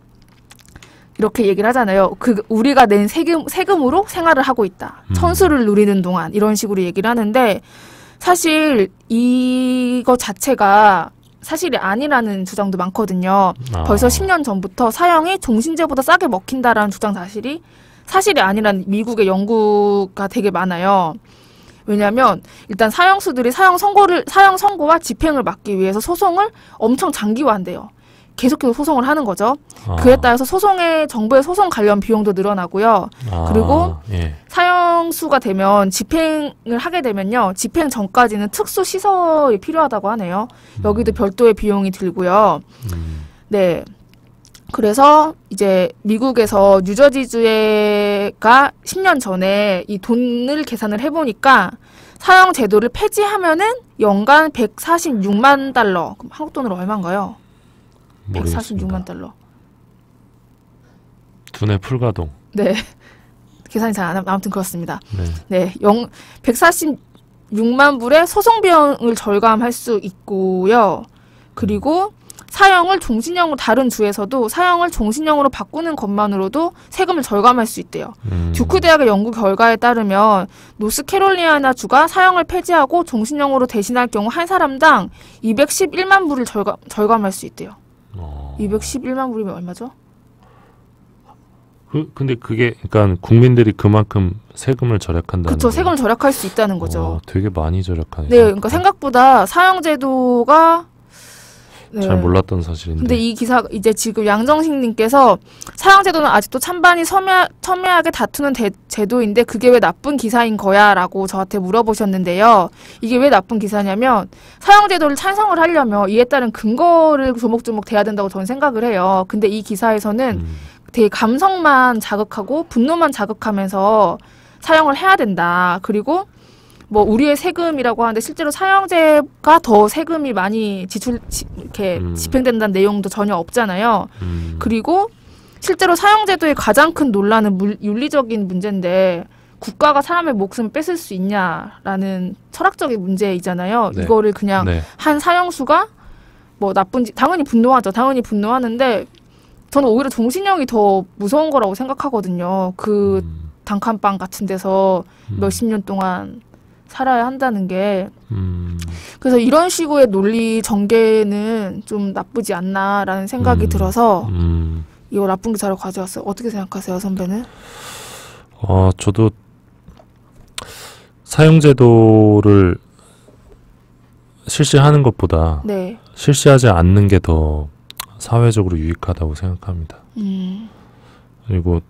A: 이렇게 얘기를 하잖아요. 우리가 낸 세금으로 생활을 하고 있다. 천수를 누리는 동안 이런 식으로 얘기를 하는데 사실 이거 자체가 사실이 아니라는 주장도 많거든요. 벌써 10년 전부터 사형이 종신제보다 싸게 먹힌다라는 주장 사실이 아니라는 미국의 연구가 되게 많아요. 왜냐하면 일단 사형수들이 사형 선고와 집행을 막기 위해서 소송을 엄청 장기화한대요. 계속해서 소송을 하는 거죠. 그에 따라서 정부의 소송 관련 비용도 늘어나고요. 그리고 사형수가 되면 집행을 하게 되면요. 집행 전까지는 특수 시설이 필요하다고 하네요. 여기도 별도의 비용이 들고요. 네. 그래서 이제 미국에서 뉴저지주가 10년 전에 이 돈을 계산을 해보니까 사형 제도를 폐지하면은 연간 146만 달러. 그럼 한국 돈으로 얼마인가요?
B: 모르겠습니다.
A: 146만 달러.
B: 두뇌 풀가동.
A: 네. 계산이 잘 안 아무튼 그렇습니다.
B: 네.
A: 146만 불의 소송 비용을 절감할 수 있고요. 그리고 사형을 종신형으로 다른 주에서도 사형을 종신형으로 바꾸는 것만으로도 세금을 절감할 수 있대요. 듀크 대학의 연구 결과에 따르면 노스캐롤리아나 주가 사형을 폐지하고 종신형으로 대신할 경우 한 사람당 211만 불을 절감할 수 있대요. 211만 불이면 얼마죠?
B: 근데 그게 그러니까 국민들이 그만큼 세금을 절약한다는
A: 그렇죠. 세금을 절약할 수 있다는 거죠.
B: 되게 많이 절약하네요.
A: 네, 그러니까 생각보다 사형제도가
B: 잘 몰랐던 사실인데.
A: 근데 이 기사 이제 지금 양정식님께서 사형제도는 아직도 찬반이 첨예하게 다투는 제도인데 그게 왜 나쁜 기사인 거야?라고 저한테 물어보셨는데요. 이게 왜 나쁜 기사냐면 사형제도를 찬성을 하려면 이에 따른 근거를 조목조목 대야 된다고 저는 생각을 해요. 근데 이 기사에서는 되게 감성만 자극하고 분노만 자극하면서 사형을 해야 된다. 그리고 뭐 우리의 세금이라고 하는데 실제로 사형제가 더 세금이 많이 집행된다는 내용도 전혀 없잖아요. 그리고 실제로 사형제도의 가장 큰 논란은 윤리적인 문제인데 국가가 사람의 목숨을 뺏을 수 있냐라는 철학적인 문제이잖아요.
B: 네.
A: 이거를 그냥 한 사형수가 뭐 나쁜지 당연히 분노하죠. 당연히 분노하는데 저는 오히려 종신형이 더 무서운 거라고 생각하거든요. 그 단칸방 같은 데서 몇십 년 동안 살아야 한다는 게. 그래서 이런 식의 논리 전개는 좀 나쁘지 않나라는 생각이 들어서 이거 나쁜 기사를 가져왔어요. 어떻게 생각하세요, 선배는?
B: 저도 사형제도를 실시하는 것보다 실시하지 않는 게 더 사회적으로 유익하다고 생각합니다. 그리고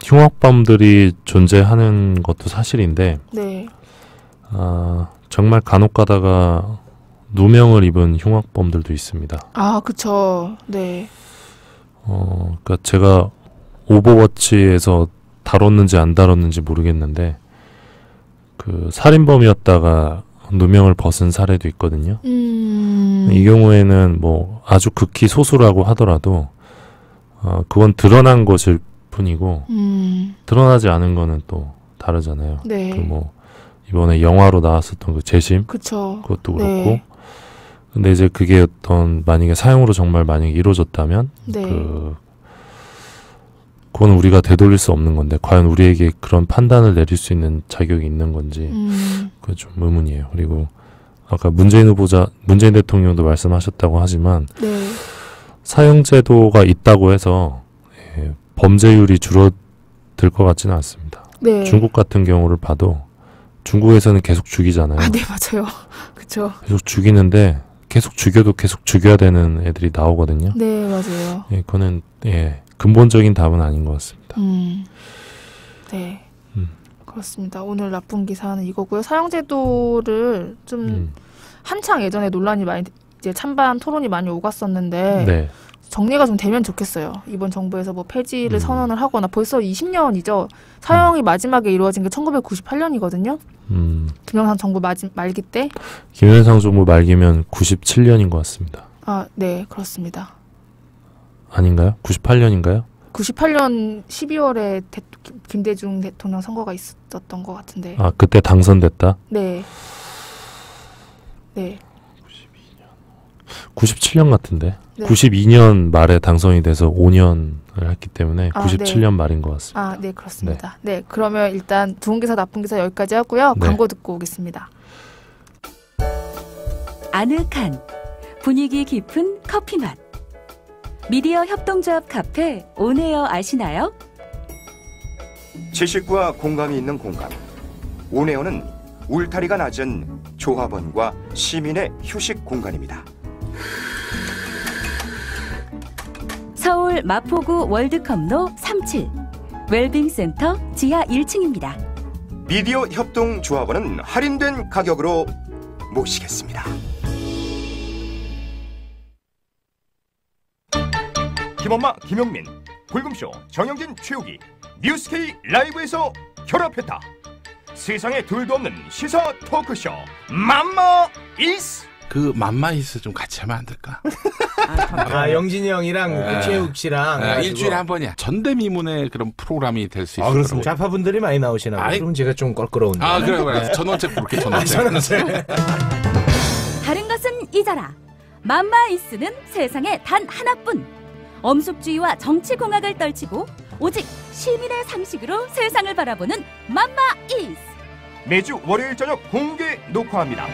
B: 흉악범들이 존재하는 것도 사실인데 정말 간혹 가다가 누명을 입은 흉악범들도 있습니다.
A: 아, 그쵸. 네.
B: 그러니까 제가 오버워치에서 다뤘는지 안 다뤘는지 모르겠는데 그 살인범이었다가 누명을 벗은 사례도 있거든요. 이 경우에는 뭐 아주 극히 소수라고 하더라도 그건 드러난 것일 뿐이고 드러나지 않은 거는 또 다르잖아요.
A: 네.
B: 그 뭐 이번에 영화로 나왔었던 그 재심,
A: 그쵸.
B: 그것도 그렇고. 근데 이제 그게 어떤 만약에 사형으로 정말 만약에 이루어졌다면 그건 우리가 되돌릴 수 없는 건데 과연 우리에게 그런 판단을 내릴 수 있는 자격이 있는 건지 그게 좀 의문이에요. 그리고 아까 문재인 대통령도 말씀하셨다고 하지만 사형제도가 있다고 해서 범죄율이 줄어들 것 같지는 않습니다. 중국 같은 경우를 봐도 중국에서는 계속 죽이잖아요.
A: 아, 네, 맞아요. 그쵸.
B: 계속 죽이는데 계속 죽여도 계속 죽여야 되는 애들이 나오거든요.
A: 네, 맞아요.
B: 그거는 근본적인 답은 아닌 것 같습니다.
A: 네. 그렇습니다. 오늘 나쁜 기사는 이거고요. 사형제도를 좀 한창 예전에 논란이 많이 이제 찬반 토론이 많이 오갔었는데 정리가 좀 되면 좋겠어요. 이번 정부에서 뭐 폐지를 선언을 하거나 벌써 20년이죠. 사형이 마지막에 이루어진 게 1998년이거든요. 김영삼 정부 말기 때.
B: 김영삼 정부 말기면 97년인 것 같습니다.
A: 아, 네, 그렇습니다.
B: 아닌가요? 98년인가요?
A: 98년 12월에 김대중 대통령 선거가 있었던 것 같은데.
B: 아, 그때 당선됐다?
A: 네. 네.
B: 92년. 97년 같은데.
A: 네.
B: 92년 말에 당선이 돼서 5년을 했기 때문에
A: 아,
B: 97년 말인 것 같습니다.
A: 아, 네, 그렇습니다. 네, 그러면 일단 좋은 기사, 나쁜 기사 여기까지 하고요.
B: 네.
A: 광고 듣고 오겠습니다.
E: 아늑한 분위기 깊은 커피 맛. 미디어 협동조합 카페 온에어 아시나요?
C: 지식과 공감이 있는 공감. 온에어는 울타리가 낮은 조합원과 시민의 휴식 공간입니다.
E: 서울 마포구 월드컵로 37 웰빙센터 지하 1층입니다.
C: 미디어 협동조합원은 할인된 가격으로 모시겠습니다. 김엄마, 김용민, 불금쇼, 정영진, 최욱이 뉴스K 라이브에서 결합했다. 세상에 둘도 없는 시사 토크쇼 맘마 이스.
F: 그 맘마이스 좀 같이 하면 안 될까?
G: 영진이 형이랑 최욱 씨랑
F: 일주일에 한 번이야. 전대미문의 그런 프로그램이 될 수 있어요.
G: 아, 그렇습니다. 좌파분들이 많이 나오시나 봐요. 그럼 제가 좀 껄끄러운데.
F: 아, 그래. 전원책 그렇게 전원책.
E: 다른 것은 잊어라. 맘마이스는 세상에 단 하나뿐. 엄숙주의와 정치공학을 떨치고 오직 시민의 상식으로 세상을 바라보는 맘마이스.
C: 매주 월요일 저녁 공개 녹화합니다.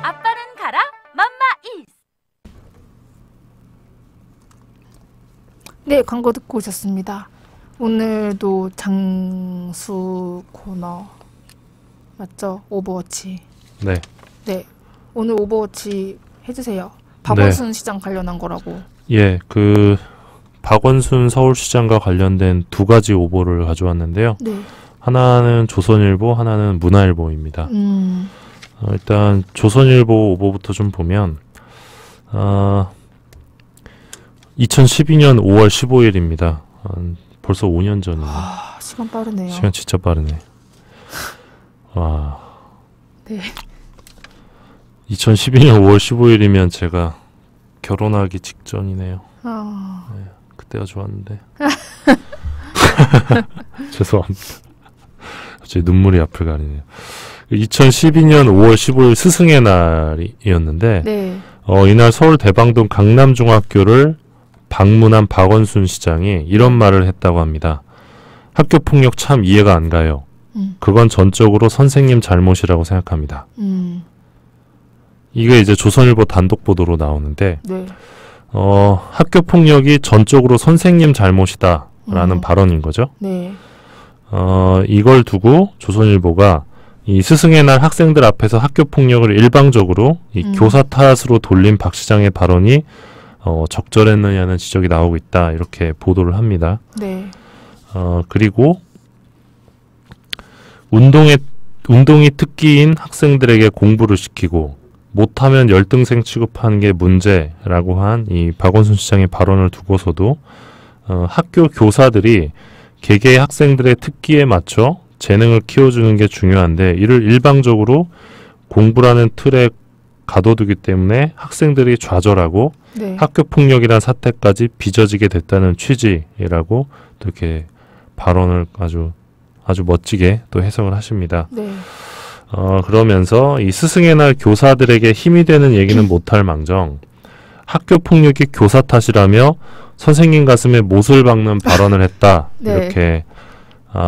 E: 아빠는 가라 맘마이스.
A: 네, 광고 듣고 오셨습니다. 오늘도 장수 코너 맞죠? 오버워치.
B: 네.
A: 네, 오늘 오버워치 해주세요. 박원순 시장 관련한 거라고.
B: 예, 박원순 서울시장과 관련된 두 가지 오보를 가져왔는데요.
A: 네.
B: 하나는 조선일보, 하나는 문화일보입니다. 일단 조선일보 오보부터 좀 보면 2012년 5월 15일입니다. 벌써 5년 전이네요.
A: 시간 빠르네요.
B: 시간 진짜 빠르네. 와.
A: 네.
B: 2012년 5월 15일이면 제가 결혼하기 직전이네요. 네, 그때가 좋았는데. 죄송합니다. 갑자기 눈물이 앞을 가리네요. 2012년 5월 15일 스승의 날이었는데
A: 네.
B: 이날 서울 대방동 강남중학교를 방문한 박원순 시장이 이런 말을 했다고 합니다. 학교 폭력 참 이해가 안 가요. 그건 전적으로 선생님 잘못이라고 생각합니다. 이게 이제 조선일보 단독 보도로 나오는데
A: 네.
B: 학교 폭력이 전적으로 선생님 잘못이다라는 발언인 거죠.
A: 네.
B: 이걸 두고 조선일보가 이 스승의 날 학생들 앞에서 학교 폭력을 일방적으로 이 교사 탓으로 돌린 박 시장의 발언이 적절했느냐는 지적이 나오고 있다, 이렇게 보도를 합니다.
A: 네.
B: 그리고 운동이 특기인 학생들에게 공부를 시키고 못하면 열등생 취급하는 게 문제라고 한 이 박원순 시장의 발언을 두고서도 학교 교사들이 개개의 학생들의 특기에 맞춰 재능을 키워주는 게 중요한데 이를 일방적으로 공부라는 틀에 가둬두기 때문에 학생들이 좌절하고
A: 네.
B: 학교 폭력이란 사태까지 빚어지게 됐다는 취지라고 또 이렇게 발언을 아주 멋지게 또 해석을 하십니다.
A: 네.
B: 그러면서 이 스승의 날 교사들에게 힘이 되는 얘기는 못할 망정 학교 폭력이 교사 탓이라며 선생님 가슴에 못을 박는 발언을 했다.
A: 네.
B: 이렇게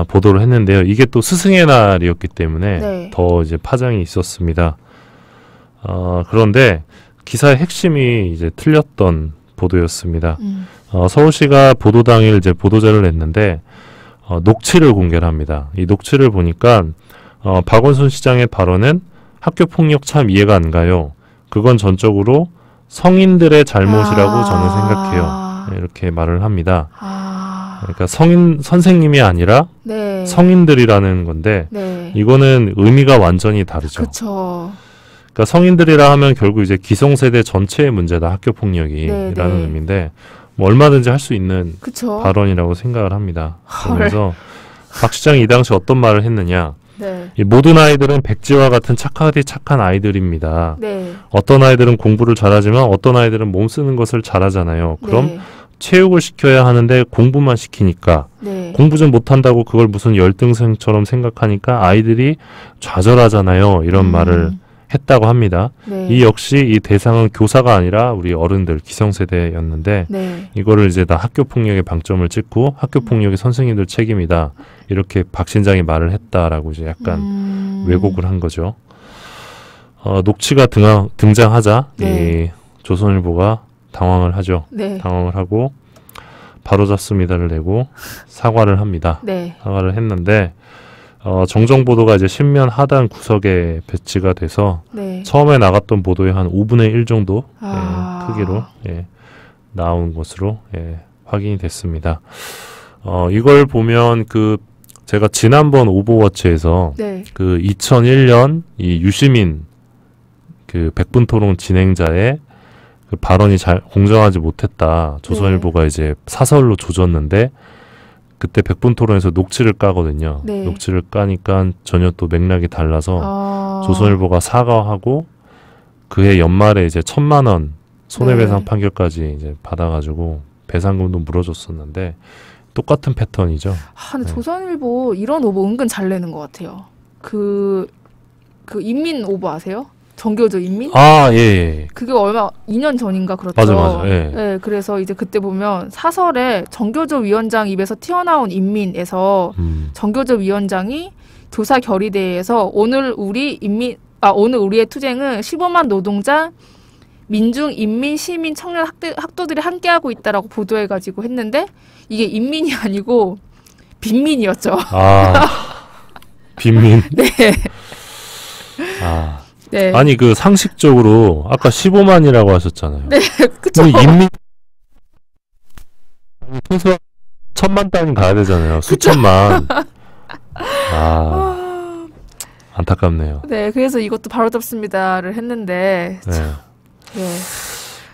B: 보도를 했는데요. 이게 또 스승의 날이었기 때문에
A: 네.
B: 더 이제 파장이 있었습니다. 그런데 기사의 핵심이 이제 틀렸던 보도였습니다. 서울시가 보도 당일 이제 보도자를 냈는데 녹취를 공개를 합니다. 이 녹취를 보니까 박원순 시장의 발언은 학교 폭력 참 이해가 안 가요. 그건 전적으로 성인들의 잘못이라고 저는 생각해요. 이렇게 말을 합니다. 그러니까 선생님이 아니라
A: 네.
B: 성인들이라는 건데
A: 네.
B: 이거는 의미가 완전히 다르죠.
A: 그렇죠.
B: 그러니까 성인들이라 하면 결국 이제 기성세대 전체의 문제다, 학교 폭력이라는
A: 네, 네.
B: 의미인데 뭐 얼마든지 할 수 있는
A: 그쵸.
B: 발언이라고 생각을 합니다. 그래서 박 시장이 이 당시 어떤 말을 했느냐?
A: 네.
B: 이 모든 아이들은 백지와 같은 착하디 착한 아이들입니다.
A: 네.
B: 어떤 아이들은 공부를 잘하지만 어떤 아이들은 몸 쓰는 것을 잘하잖아요. 그럼
A: 네.
B: 체육을 시켜야 하는데 공부만 시키니까
A: 네.
B: 공부 좀 못한다고 그걸 무슨 열등생처럼 생각하니까 아이들이 좌절하잖아요. 이런 말을 했다고 합니다.
A: 네.
B: 이 역시 이 대상은 교사가 아니라 우리 어른들 기성세대였는데
A: 네.
B: 이거를 이제 다 학교 폭력에 방점을 찍고 학교 폭력이 선생님들 책임이다 이렇게 박신장이 말을 했다라고 이제 약간 왜곡을 한 거죠. 녹취가 등장하자
A: 네.
B: 이 조선일보가 당황을 하죠.
A: 네.
B: 당황을 하고 바로잡습니다를 내고 사과를 합니다.
A: 네.
B: 사과를 했는데 정정 보도가 이제 신면 하단 구석에 배치가 돼서
A: 네.
B: 처음에 나갔던 보도의 한 5분의 1 정도 크기로 나온 것으로 확인이 됐습니다. 이걸 보면 제가 지난번 오버워치에서
A: 네.
B: 2001년 이 유시민 백분토론 진행자의 발언이 잘 공정하지 못했다. 조선일보가 이제 사설로 조졌는데 그때 백분토론에서 녹취를 까거든요.
A: 네.
B: 녹취를 까니까 전혀 또 맥락이 달라서 조선일보가 사과하고 그해 연말에 이제 1,000만 원 손해배상 판결까지 이제 받아가지고 배상금도 물어줬었는데 똑같은 패턴이죠.
A: 근데
B: 네.
A: 조선일보 이런 오보 은근 잘 내는 것 같아요. 그 인민 오보 아세요? 정교조 인민?
B: 예.
A: 그게 2년 전인가 그렇죠.
B: 맞아. 예.
A: 네, 그래서 이제 그때 보면 사설에 정교조 위원장 입에서 튀어나온 인민에서 정교조 위원장이 조사 결의대회에서 오늘 우리의 투쟁은 15만 노동자, 민중, 인민, 시민, 청년, 학도들이 함께하고 있다라고 보도해가지고 했는데 이게 인민이 아니고 빈민이었죠.
B: 빈민.
A: 네. 네.
B: 아니 상식적으로 아까 15만이라고 하셨잖아요.
A: 네, 그쵸.
B: 인민 최소한 1,000만 단위 가야 되잖아요. 수천만. 안타깝네요.
A: 네, 그래서 이것도 바로잡습니다를 했는데.
B: 네.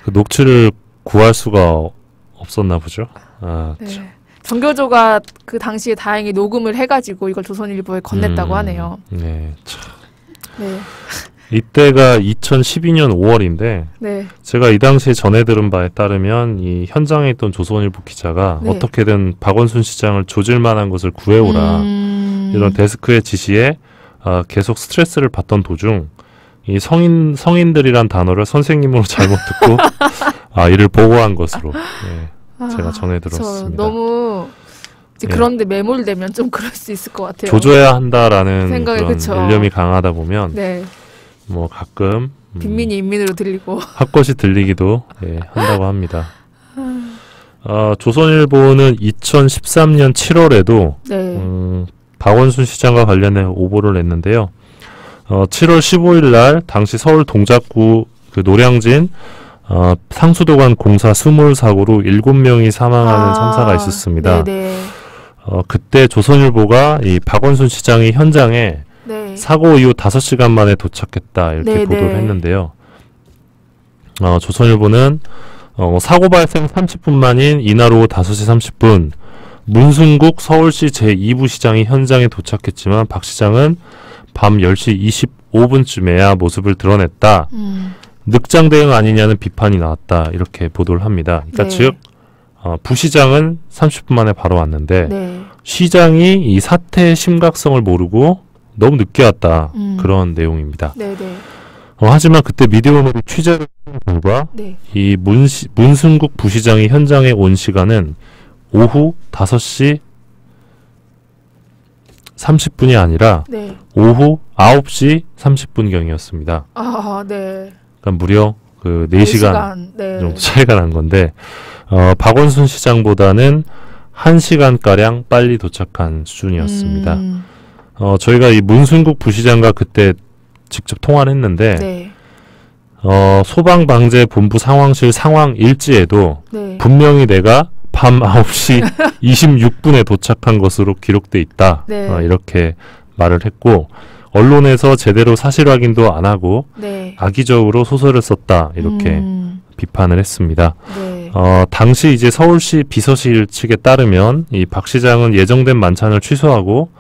B: 그 녹취를 구할 수가 없었나 보죠.
A: 네. 정교조가 그 당시에 다행히 녹음을 해가지고 이걸 조선일보에 건넸다고 하네요.
B: 네, 참.
A: 네.
B: 이때가 2012년 5월인데
A: 네.
B: 제가 이 당시에 전해 들은 바에 따르면 이 현장에 있던 조선일보 기자가
A: 네.
B: 어떻게든 박원순 시장을 조질 만한 것을 구해오라 이런 데스크의 지시에 계속 스트레스를 받던 도중 이 성인들이란 단어를 선생님으로 잘못 듣고 이를 보고한 것으로 제가 전해 들었습니다.
A: 너무 이제 그런데 매몰되면 좀 그럴 수 있을 것 같아요.
B: 조져야 한다라는
A: 생각이,
B: 그런
A: 그쵸.
B: 일념이 강하다 보면
A: 네.
B: 뭐 가끔
A: 빈민이 인민으로 들리고
B: 핫것이 들리기도 한다고 합니다. 조선일보는 2013년 7월에도
A: 네.
B: 박원순 시장과 관련해 오보를 냈는데요. 7월 15일 날 당시 서울 동작구 노량진 상수도관 공사 스몰 사고로 7명이 사망하는 참사가 있었습니다.
A: 네네.
B: 그때 조선일보가 이 박원순 시장이 현장에
A: 네.
B: 사고 이후 5시간 만에 도착했다 이렇게
A: 네네.
B: 보도를 했는데요. 조선일보는 사고 발생 30분 만인 이날 오후 5시 30분 문순국 서울시 제2부 시장이 현장에 도착했지만 박 시장은 밤 10시 25분쯤에야 모습을 드러냈다. 늑장 대응 아니냐는 비판이 나왔다. 이렇게 보도를 합니다. 그러니까
A: 네.
B: 즉 부시장은 30분 만에 바로 왔는데
A: 네.
B: 시장이 이 사태의 심각성을 모르고 너무 늦게 왔다. 그런 내용입니다.
A: 네네.
B: 하지만 그때 미디어오늘이 취재를 한 결과
A: 네.
B: 이 문순국 부시장이 현장에 온 시간은 오후 5시 30분이 아니라
A: 네.
B: 오후 9시 30분경이었습니다.
A: 네.
B: 그러니까 무려 4시간
A: 네.
B: 정도 차이가 난 건데 박원순 시장보다는 1시간가량 빨리 도착한 수준이었습니다. 저희가 이 문순국 부시장과 그때 직접 통화를 했는데
A: 네.
B: 소방방재본부 상황실 상황 일지에도
A: 네.
B: 분명히 내가 밤 9시 26분에 도착한 것으로 기록돼 있다.
A: 네.
B: 이렇게 말을 했고 언론에서 제대로 사실 확인도 안 하고
A: 네.
B: 악의적으로 소설을 썼다. 이렇게 비판을 했습니다.
A: 네.
B: 당시 이제 서울시 비서실 측에 따르면 이 박 시장은 예정된 만찬을 취소하고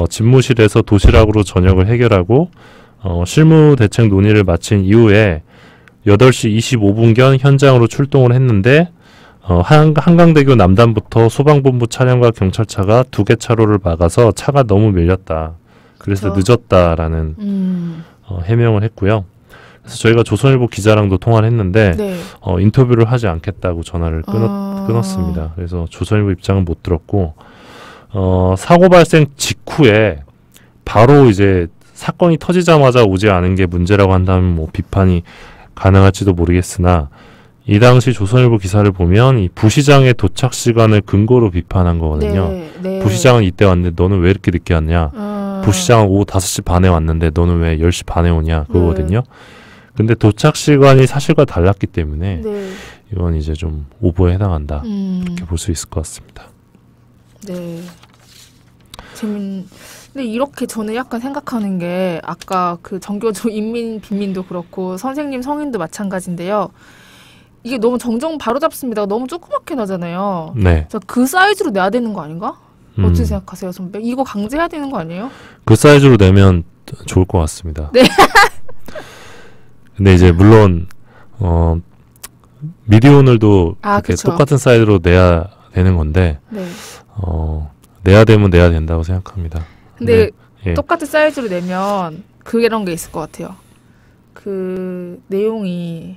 B: 집무실에서 도시락으로 저녁을 해결하고 실무 대책 논의를 마친 이후에 8시 25분경 현장으로 출동을 했는데 한강대교 남단부터 소방본부 차량과 경찰차가 2개 차로를 막아서 차가 너무 밀렸다. 그래서
A: 그쵸.
B: 늦었다라는 해명을 했고요. 그래서 저희가 조선일보 기자랑도 통화를 했는데
A: 네.
B: 인터뷰를 하지 않겠다고 전화를 끊었습니다. 그래서 조선일보 입장은 못 들었고 사고 발생 직후에 바로 이제 사건이 터지자마자 오지 않은 게 문제라고 한다면 뭐 비판이 가능할지도 모르겠으나 이 당시 조선일보 기사를 보면 이 부시장의 도착 시간을 근거로 비판한 거거든요.
A: 네, 네.
B: 부시장은 이때 왔는데 너는 왜 이렇게 늦게 왔냐. 부시장은 오후 5시 반에 왔는데 너는 왜 10시 반에 오냐. 그거거든요. 근데 도착 시간이 사실과 달랐기 때문에
A: 네.
B: 이건 이제 좀 오보에 해당한다. 이렇게 볼 수 있을 것 같습니다.
A: 네. 근데 이렇게 저는 약간 생각하는 게 아까 그 정교조 인민 빈민도 그렇고 선생님 성인도 마찬가지인데요. 이게 너무 정정 바로 잡습니다. 너무 조그맣게 나잖아요.
B: 네.
A: 그 사이즈로 내야 되는 거 아닌가? 어떻게 생각하세요, 선배? 이거 강제해야 되는 거 아니에요?
B: 그 사이즈로 내면 좋을 것 같습니다.
A: 네.
B: 근데 이제 물론 미디어오늘도 이렇게
A: 그쵸.
B: 똑같은 사이즈로 내야 되는 건데
A: 네.
B: 내야 되면 내야 된다고 생각합니다.
A: 근데
B: 예.
A: 똑같은 사이즈로 내면 그런 게 있을 것 같아요. 그 내용이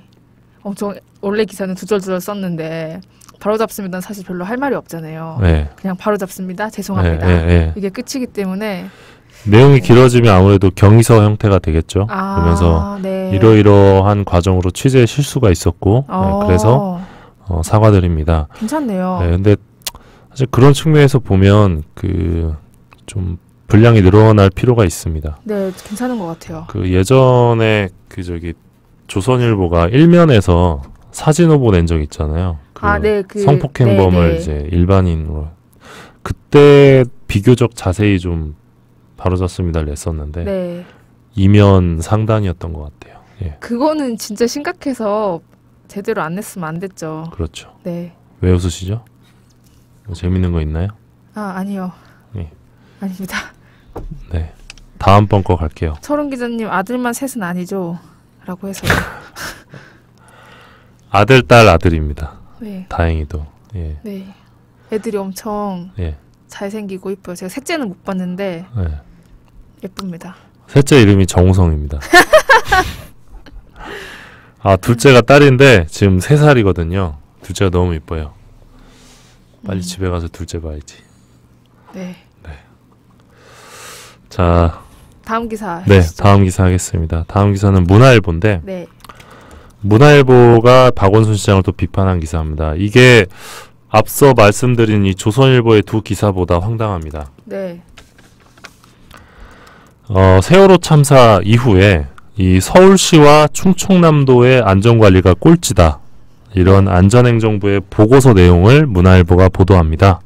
A: 엄청 원래 기사는 두절두절 썼는데 바로 잡습니다는 사실 별로 할 말이 없잖아요.
B: 네.
A: 그냥 바로 잡습니다. 죄송합니다.
B: 네.
A: 이게 끝이기 때문에
B: 내용이 길어지면 아무래도 경위서 형태가 되겠죠. 그러면서
A: 네.
B: 이러이러한 과정으로 취재 실수가 있었고 그래서 사과드립니다.
A: 괜찮네요.
B: 네, 근데 사실 그런 측면에서 보면 그 좀 분량이 늘어날 필요가 있습니다.
A: 네, 괜찮은 것 같아요.
B: 그 예전에 그 조선일보가 일면에서 사진 오보 낸 적 있잖아요. 성폭행범을 이제 일반인으로 그때 비교적 자세히 좀 바로잡습니다를 냈었는데
A: 네.
B: 이면 상단이었던 것 같아요. 예.
A: 그거는 진짜 심각해서 제대로 안 냈으면 안 됐죠.
B: 그렇죠.
A: 네.
B: 왜 웃으시죠? 뭐 재밌는 거 있나요?
A: 아니요.
B: 예.
A: 아닙니다.
B: 네. 다음번 거 갈게요.
A: 철훈 기자님 아들만 셋은 아니죠? 라고 해서
B: 아들, 딸, 아들입니다.
A: 네.
B: 다행히도. 예.
A: 네. 애들이 엄청
B: 예.
A: 잘생기고 이뻐요. 제가 셋째는 못 봤는데
B: 예.
A: 예쁩니다.
B: 셋째 이름이 정우성입니다. 둘째가 딸인데 지금 3살이거든요. 둘째가 너무 이뻐요. 빨리 집에 가서 둘째 봐야지.
A: 네.
B: 자,
A: 다음 기사.
B: 네, 다음 기사 하겠습니다. 다음 기사는 문화일보인데
A: 네.
B: 문화일보가 박원순 시장을 또 비판한 기사입니다. 이게 앞서 말씀드린 이 조선일보의 두 기사보다 황당합니다.
A: 네.
B: 세월호 참사 이후에 이 서울시와 충청남도의 안전관리가 꼴찌다. 이런 안전행정부의 보고서 내용을 문화일보가 보도합니다.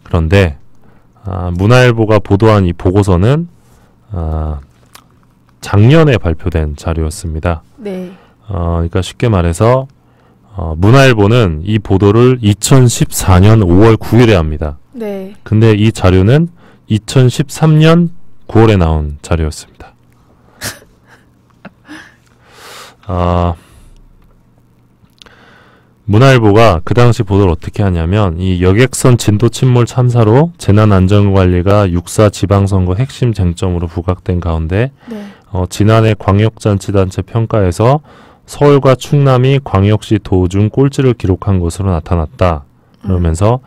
B: 그런데 문화일보가 보도한 이 보고서는 작년에 발표된 자료였습니다.
A: 네.
B: 그러니까 쉽게 말해서 문화일보는 이 보도를 2014년 5월 9일에 합니다.
A: 네.
B: 근데 이 자료는 2013년 9월에 나온 자료였습니다. 문화일보가 그 당시 보도를 어떻게 하냐면 이 여객선 진도 침몰 참사로 재난안전관리가 6.4 지방선거 핵심 쟁점으로 부각된 가운데
A: 네.
B: 지난해 광역자치단체 평가에서 서울과 충남이 광역시 도중 꼴찌를 기록한 것으로 나타났다. 그러면서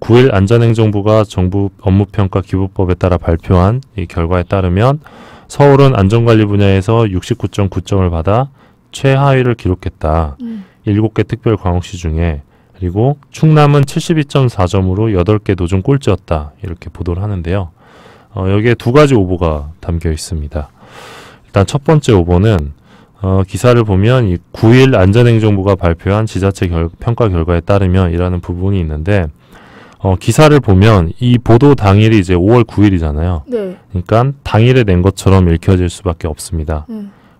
B: 9일 안전행정부가 정부 업무평가 기부법에 따라 발표한 이 결과에 따르면 서울은 안전관리 분야에서 69.9점을 받아 최하위를 기록했다. 7개 특별 광역시 중에. 그리고 충남은 72.4점으로 8개 도중 꼴찌였다. 이렇게 보도를 하는데요. 여기에 두 가지 오보가 담겨 있습니다. 일단 첫 번째 오보는 기사를 보면 이 9일 안전행정부가 발표한 지자체 평가 결과에 따르면 이라는 부분이 있는데 기사를 보면 이 보도 당일이 이제 5월 9일이잖아요.
A: 네.
B: 그러니까 당일에 낸 것처럼 읽혀질 수밖에 없습니다.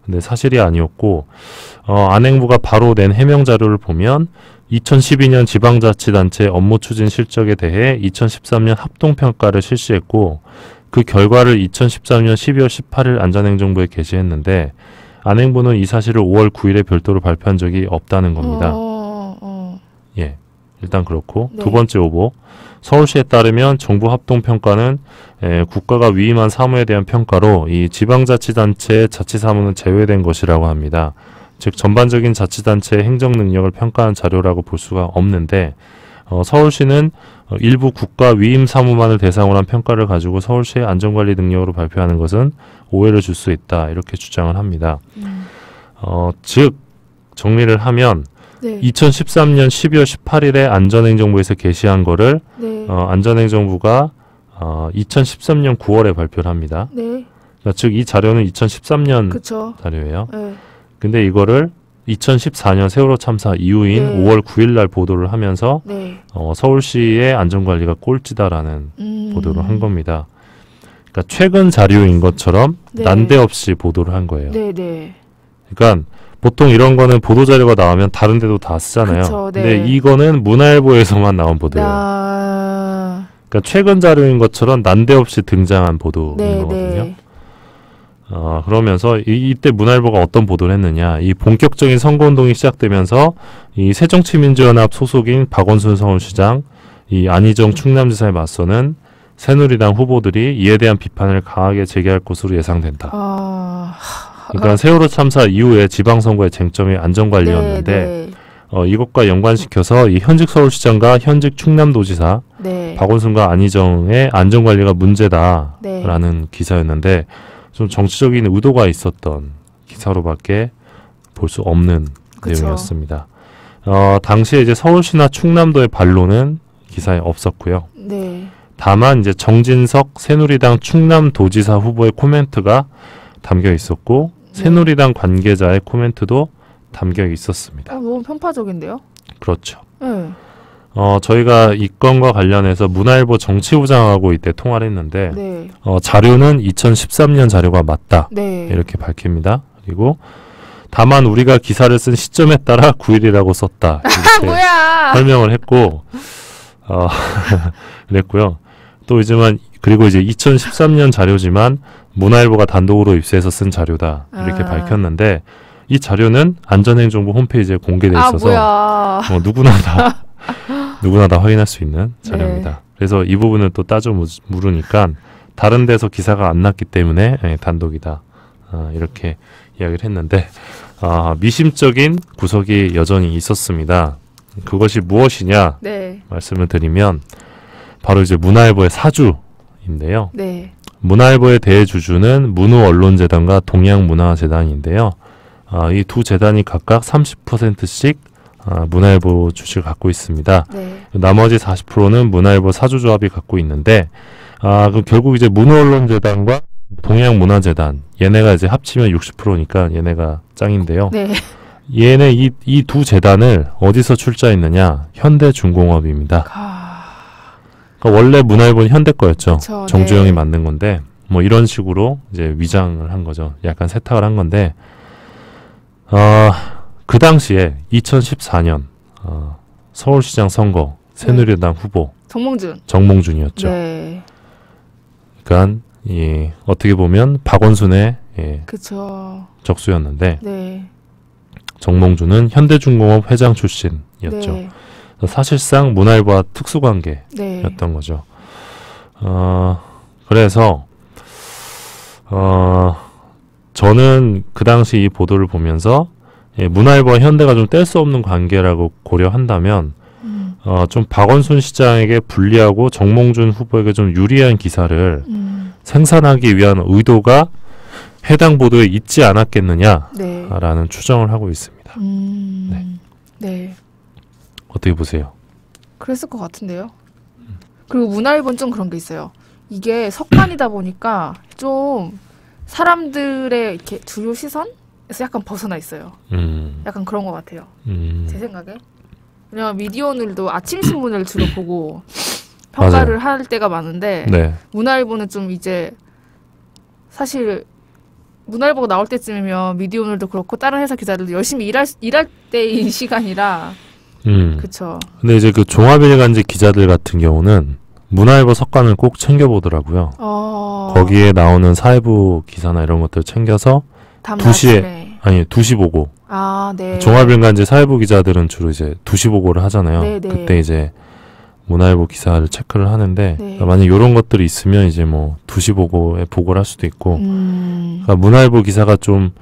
B: 근데 사실이 아니었고 안행부가 바로 낸 해명 자료를 보면 2012년 지방자치단체 업무 추진 실적에 대해 2013년 합동평가를 실시했고 그 결과를 2013년 12월 18일 안전행정부에 게시했는데 안행부는 이 사실을 5월 9일에 별도로 발표한 적이 없다는 겁니다.
A: 어.
B: 예. 일단 그렇고
A: 네.
B: 두 번째 오보. 서울시에 따르면 정부 합동평가는 국가가 위임한 사무에 대한 평가로 이 지방자치단체의 자치사무는 제외된 것이라고 합니다. 즉 전반적인 자치단체의 행정 능력을 평가한 자료라고 볼 수가 없는데 서울시는 일부 국가 위임 사무만을 대상으로 한 평가를 가지고 서울시의 안전관리 능력으로 발표하는 것은 오해를 줄 수 있다 이렇게 주장을 합니다. 즉 정리를 하면
A: 네.
B: 2013년 12월 18일에 안전행정부에서 게시한 거를
A: 네.
B: 안전행정부가 2013년 9월에 발표를 합니다.
A: 네.
B: 그러니까 즉 이 자료는 2013년
A: 그쵸.
B: 자료예요.
A: 네.
B: 근데 이거를 2014년 세월호 참사 이후인
A: 네.
B: 5월 9일 날 보도를 하면서
A: 네.
B: 서울시의 안전관리가 꼴찌다라는 보도를 한 겁니다. 그러니까 최근 자료인 것처럼
A: 네.
B: 난데없이 보도를 한 거예요.
A: 네, 네.
B: 그러니까 보통 이런 거는 보도 자료가 나오면 다른 데도 다 쓰잖아요.
A: 그쵸, 네.
B: 근데 이거는 문화일보에서만 나온 보도예요. 그러니까 최근 자료인 것처럼 난데없이 등장한 보도인
A: 네,
B: 거거든요.
A: 네.
B: 그러면서 이때 문화일보가 어떤 보도를 했느냐. 이 본격적인 선거운동이 시작되면서 이 새정치민주연합 소속인 박원순 서울시장, 이 안희정 충남지사에 맞서는 새누리당 후보들이 이에 대한 비판을 강하게 제기할 것으로 예상된다. 그러니까 세월호 참사 이후에 지방선거의 쟁점이 안전관리였는데
A: 네, 네.
B: 이것과 연관시켜서 이 현직 서울시장과 현직 충남도지사
A: 네.
B: 박원순과 안희정의 안전관리가 문제다라는
A: 네.
B: 기사였는데 좀 정치적인 의도가 있었던 기사로밖에 볼 수 없는
A: 그쵸.
B: 내용이었습니다. 당시에 이제 서울시나 충남도의 반론은 기사에 없었고요.
A: 네.
B: 다만 이제 정진석 새누리당 충남도지사 후보의 코멘트가 담겨 있었고 새누리당 관계자의 코멘트도 담겨 있었습니다.
A: 너무 편파적인데요?
B: 그렇죠.
A: 네.
B: 저희가 이 건과 관련해서 문화일보 정치부장하고 이때 통화를 했는데
A: 네.
B: 자료는 2013년 자료가 맞다.
A: 네.
B: 이렇게 밝힙니다. 그리고 다만 우리가 기사를 쓴 시점에 따라 9일이라고 썼다. 이렇게
A: 뭐야?
B: 설명을 했고 그랬고요. 또 그리고 이제 2013년 자료지만 문화일보가 단독으로 입수해서 쓴 자료다. 이렇게 밝혔는데 이 자료는 안전행정부 홈페이지에 공개돼 있어서 누구나 다 확인할 수 있는 자료입니다.
A: 네.
B: 그래서 이 부분을 또 따져 물으니까 다른 데서 기사가 안 났기 때문에 단독이다. 이렇게 이야기를 했는데 미심적인 구석이 여전히 있었습니다. 그것이 무엇이냐
A: 네.
B: 말씀을 드리면 바로 이제 문화일보의 사주인데요.
A: 네.
B: 문화일보의 대주주는 문우언론재단과 동양문화재단인데요. 이 두 재단이 각각 30%씩 문화일보 주식을 갖고 있습니다.
A: 네.
B: 나머지 40%는 문화일보 사주조합이 갖고 있는데 그럼 결국 이제 문우언론재단과 동양문화재단 얘네가 이제 합치면 60%니까 얘네가 짱인데요.
A: 네.
B: 얘네 이 두 재단을 어디서 출자했느냐? 현대중공업입니다. 그러니까 원래 문화일보는 현대 거였죠.
A: 그쵸,
B: 정주영이
A: 네.
B: 만든 건데 뭐 이런 식으로 이제 위장을 한 거죠. 약간 세탁을 한 건데 그 당시에 2014년 서울시장 선거 새누리당 후보 정몽준이었죠.
A: 네.
B: 그러니까 어떻게 보면 박원순의
A: 그쵸.
B: 적수였는데
A: 네.
B: 정몽준은 현대중공업 회장 출신이었죠.
A: 네.
B: 사실상 문화일보와 특수관계였던
A: 네.
B: 거죠. 그래서 저는 그 당시 이 보도를 보면서 문화일보와 현대가 좀 뗄 수 없는 관계라고 고려한다면 좀 박원순 시장에게 불리하고 정몽준 후보에게 좀 유리한 기사를 생산하기 위한 의도가 해당 보도에 있지 않았겠느냐라는 추정을 하고 있습니다. 네.
A: 네.
B: 어떻게 보세요?
A: 그랬을 것 같은데요. 그리고 문화일보는 좀 그런 게 있어요. 이게 석간이다 보니까 좀 사람들의 이렇게 주요 시선에서 약간 벗어나 있어요. 약간 그런 것 같아요. 제 생각에. 왜냐면 미디어오늘도 아침 신문을 주로 보고 평가를 할 때가 많은데
B: 네.
A: 문화일보는 좀 이제 사실 문화일보가 나올 때쯤이면 미디어오늘도 그렇고 다른 회사 기자들도 열심히 일할 때인 시간이라. 그렇죠.
B: 근데 이제 그 종합일간지 기자들 같은 경우는 문화일보 석간을 꼭 챙겨보더라고요. 거기에 나오는 사회부 기사나 이런 것들 챙겨서 2시 보고
A: 아, 네.
B: 종합일간지 사회부 기자들은 주로 이제 2시 보고를 하잖아요.
A: 네, 네.
B: 그때 이제 문화일보 기사를 체크를 하는데
A: 네.
B: 만약 이런 것들이 있으면 이제 뭐 2시 보고에 보고를 할 수도 있고 그러니까 문화일보 기사가 좀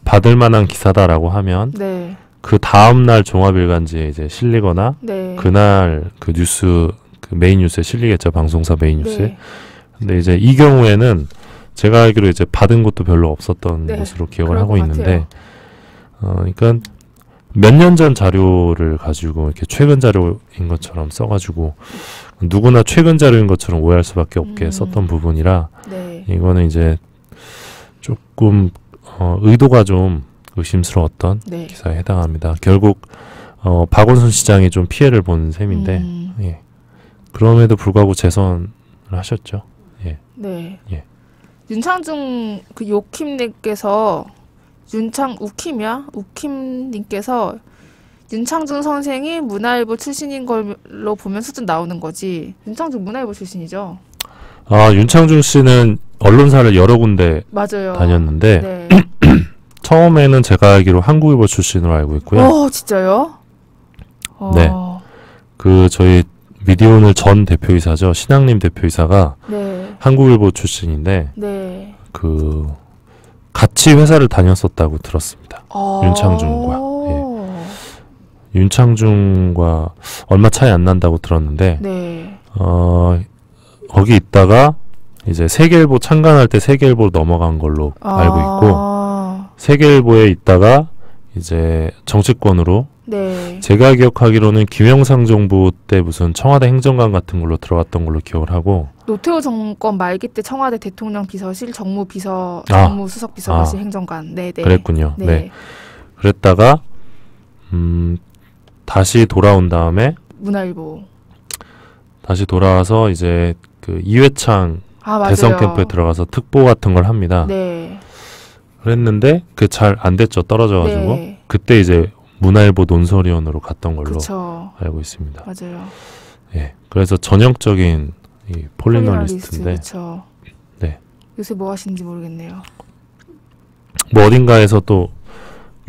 B: 받을 만한 기사다라고 하면
A: 네.
B: 그 다음날 종합일간지에 이제 실리거나
A: 네.
B: 그날 그 뉴스 그 메인 뉴스에 실리겠죠. 방송사 메인 뉴스에.
A: 네.
B: 근데 이제 이 경우에는 제가 알기로 이제 받은 것도 별로 없었던
A: 네.
B: 것으로 기억을
A: 그럴
B: 하고
A: 것
B: 있는데 그러니까 몇 년 전 자료를 가지고 이렇게 최근 자료인 것처럼 써가지고 누구나 최근 자료인 것처럼 오해할 수밖에 없게 썼던 부분이라
A: 네.
B: 이거는 이제 조금 의도가 좀 의심스러웠던
A: 네.
B: 기사에 해당합니다. 결국 박원순 시장이 좀 피해를 본 셈인데 예. 그럼에도 불구하고 재선을 하셨죠. 예.
A: 네.
B: 예.
A: 윤창중 그 요킴님께서 우킴님께서 윤창중 선생이 문화일보 출신인 걸로 보면 수준 나오는 거지. 윤창중 문화일보 출신이죠.
B: 아, 윤창중 씨는 언론사를 여러 군데
A: 맞아요.
B: 다녔는데
A: 네.
B: 처음에는 제가 알기로 한국일보 출신으로 알고 있고요.
A: 진짜요?
B: 네. 그 저희 미디어오늘 전 대표이사죠. 신학님 대표이사가
A: 네.
B: 한국일보 출신인데
A: 네.
B: 그 같이 회사를 다녔었다고 들었습니다. 윤창중과. 예. 윤창중과 얼마 차이 안 난다고 들었는데
A: 네.
B: 거기 있다가 이제 세계일보 창간할 때 세계일보로 넘어간 걸로 알고 있고 세계일보에 있다가 이제 정치권으로
A: 네.
B: 제가 기억하기로는 김영삼 정부 때 무슨 청와대 행정관 같은 걸로 들어갔던 걸로 기억을 하고
A: 노태우 정권 말기 때 청와대 대통령 비서실 정무수석 비서실 행정관. 네, 네.
B: 그랬군요.
A: 네.
B: 네. 그랬다가 다시 돌아온 다음에
A: 문화일보.
B: 다시 돌아와서 이제 그 이회창
A: 맞아요.
B: 대선 캠프에 들어가서 특보 같은 걸 합니다.
A: 네.
B: 그랬는데 그 잘 안 됐죠. 떨어져가지고
A: 네.
B: 그때 이제 문화일보 논설위원으로 갔던 걸로
A: 그쵸.
B: 알고 있습니다.
A: 맞아요.
B: 예, 그래서 전형적인 이 폴리널리스트인데.
A: 그쵸.
B: 네.
A: 요새 뭐 하시는지 모르겠네요.
B: 뭐 어딘가에서 또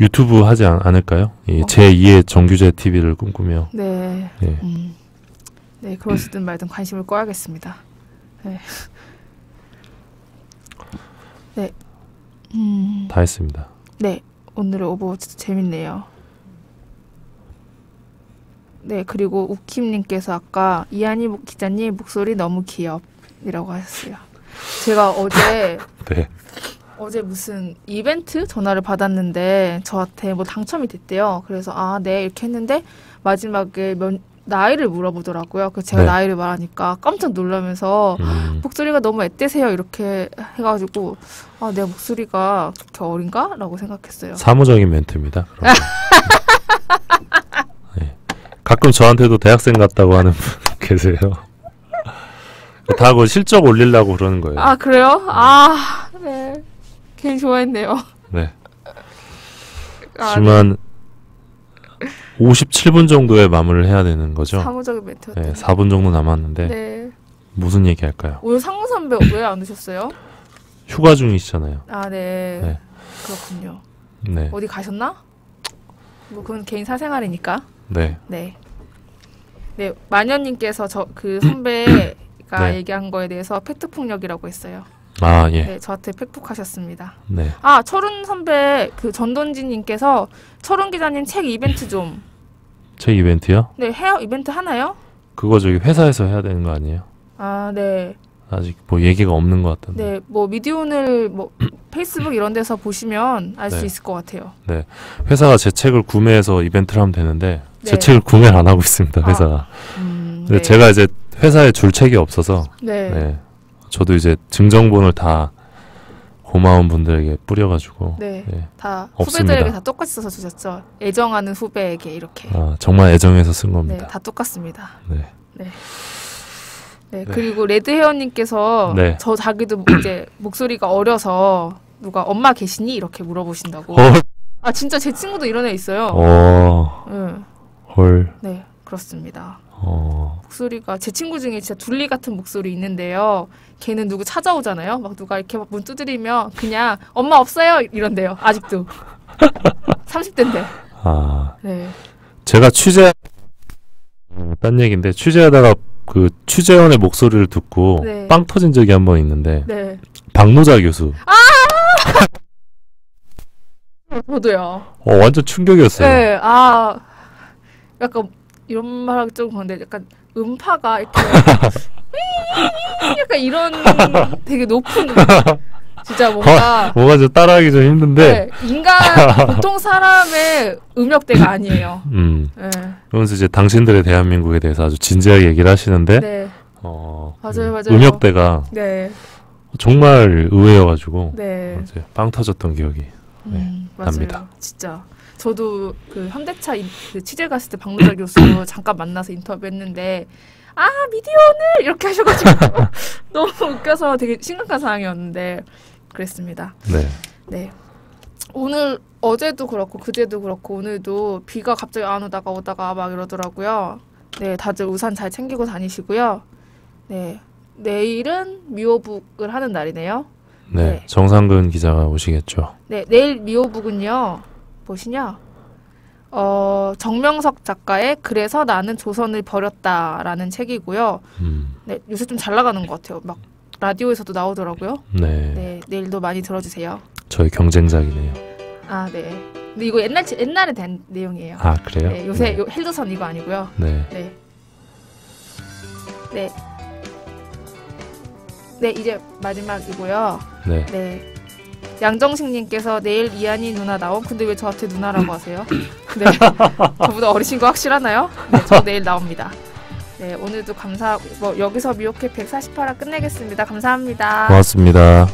B: 유튜브 하지 않을까요? 이 제2의 정규제 TV를 꿈꾸며.
A: 네.
B: 예.
A: 네, 그러시든 말든 관심을 꺼야겠습니다. 네. 네.
B: 다 했습니다.
A: 네. 오늘의 오버워치 재밌네요. 네, 그리고 우킴님께서 아까 이한희 기자님 목소리 너무 귀엽이라고 하셨어요. 제가
B: 네.
A: 어제 무슨 이벤트 전화를 받았는데 저한테 뭐 당첨이 됐대요. 그래서 네 이렇게 했는데 마지막에 나이를 물어보더라고요. 그래서 제가
B: 네.
A: 나이를 말하니까 깜짝 놀라면서 목소리가 너무 앳되세요 이렇게 해가지고 내 목소리가 그렇게 어린가? 라고 생각했어요.
B: 사무적인 멘트입니다. 네. 가끔 저한테도 대학생 같다고 하는 분 계세요. 다 그 실적 올리려고 그러는 거예요.
A: 그래요? 네. 괜히 좋아했네요.
B: 네. 하지만 57분 정도에 마무리를 해야 되는 거죠.
A: 사무적인 멘트였다.
B: 네, 4분 정도 남았는데
A: 네.
B: 무슨 얘기 할까요?
A: 오늘 상무 선배 왜 안 오셨어요?
B: 휴가 중이시잖아요.
A: 네.
B: 네.
A: 그렇군요.
B: 네.
A: 어디 가셨나? 뭐 그건 개인 사생활이니까.
B: 네.
A: 네. 네, 마녀님께서 그 선배가
B: 네.
A: 얘기한 거에 대해서 팩트폭력이라고 했어요.
B: 예.
A: 네, 저한테 팩폭하셨습니다.
B: 네.
A: 철운 선배 전돈지님께서 철운 기자님 책 이벤트 좀.
B: 제 이벤트요?
A: 네, 이벤트 하나요?
B: 그거 저기 회사에서 해야 되는 거 아니에요?
A: 네.
B: 아직 뭐 얘기가 없는 것 같던데.
A: 네, 뭐 미디오늘 뭐 페이스북 이런 데서 보시면 알 수
B: 네.
A: 있을 것 같아요.
B: 네. 회사가 제 책을 구매해서 이벤트를 하면 되는데
A: 네.
B: 제 책을 구매를 안 하고 있습니다. 회사가. 근데
A: 네.
B: 제가 이제 회사에 줄 책이 없어서
A: 네.
B: 네. 저도 이제 증정본을 다 고마운 분들에게 뿌려가지고
A: 네.
B: 네.
A: 다
B: 없습니다.
A: 후배들에게 다 똑같이 써서 주셨죠. 애정하는 후배에게 이렇게.
B: 정말 애정해서 쓴
A: 네,
B: 겁니다.
A: 다 똑같습니다.
B: 네.
A: 네. 네, 그리고 레드헤어님께서
B: 네.
A: 자기도 이제 목소리가 어려서 누가 엄마 계시니? 이렇게 물어보신다고. 진짜 제 친구도 이런 애 있어요. 네.
B: 헐.
A: 네, 그렇습니다. 목소리가 제 친구 중에 진짜 둘리 같은 목소리 있는데요. 걔는 누구 찾아오잖아요. 막 누가 이렇게 문 두드리면 그냥 엄마 없어요 이런대요. 아직도. 30대인데.
B: 아,
A: 네.
B: 제가 딴 얘기인데 취재하다가 그 취재원의 목소리를 듣고
A: 네.
B: 빵 터진 적이 한 번 있는데
A: 네.
B: 박노자 교수.
A: 저도요.
B: 완전 충격이었어요.
A: 네. 약간 이런 말하기 좀 그런데 약간 음파가 이렇게 약간 이런 되게 높은 진짜 뭔가
B: 좀 따라하기 좀 힘든데.
A: 네, 인간 보통 사람의 음역대가 아니에요. 네.
B: 그러면서 이제 당신들의 대한민국에 대해서 아주 진지하게 얘기를 하시는데
A: 네. 맞아요.
B: 음역대가
A: 네.
B: 정말 의외여가지고
A: 네.
B: 이제 빵 터졌던 기억이 납니다.
A: 맞아요. 진짜 저도 그 현대차 그 취재 갔을 때 박노자 교수 잠깐 만나서 인터뷰했는데 미디어오늘 이렇게 하셔가지고 너무 웃겨서 되게 심각한 상황이었는데 그랬습니다.
B: 네.
A: 네. 오늘 어제도 그렇고 그제도 그렇고 오늘도 비가 갑자기 안 오다가 막 이러더라고요. 네, 다들 우산 잘 챙기고 다니시고요. 네, 내일은 미호북을 하는 날이네요.
B: 네, 정상근 기자가 오시겠죠.
A: 네, 내일 미호북은요. 뭐시냐? 정명석 작가의 그래서 나는 조선을 버렸다라는 책이고요. 네, 요새 좀 잘 나가는 것 같아요. 막 라디오에서도 나오더라고요.
B: 네.
A: 내일도 많이 들어주세요.
B: 저희 경쟁작이네요.
A: 네. 근데 이거 옛날에 된 내용이에요.
B: 그래요?
A: 네, 요새
B: 네.
A: 헬조선 이거 아니고요.
B: 네.
A: 네. 네. 네, 이제 마지막이고요.
B: 네.
A: 네. 양정식님께서 내일 이한이 누나 나옴. 근데 왜 저한테 누나라고 하세요? 네. 저보다 어리신 거 확실하나요? 네, 저 내일 나옵니다. 네, 오늘도 여기서 미호캡 148화 끝내겠습니다. 감사합니다.
B: 고맙습니다.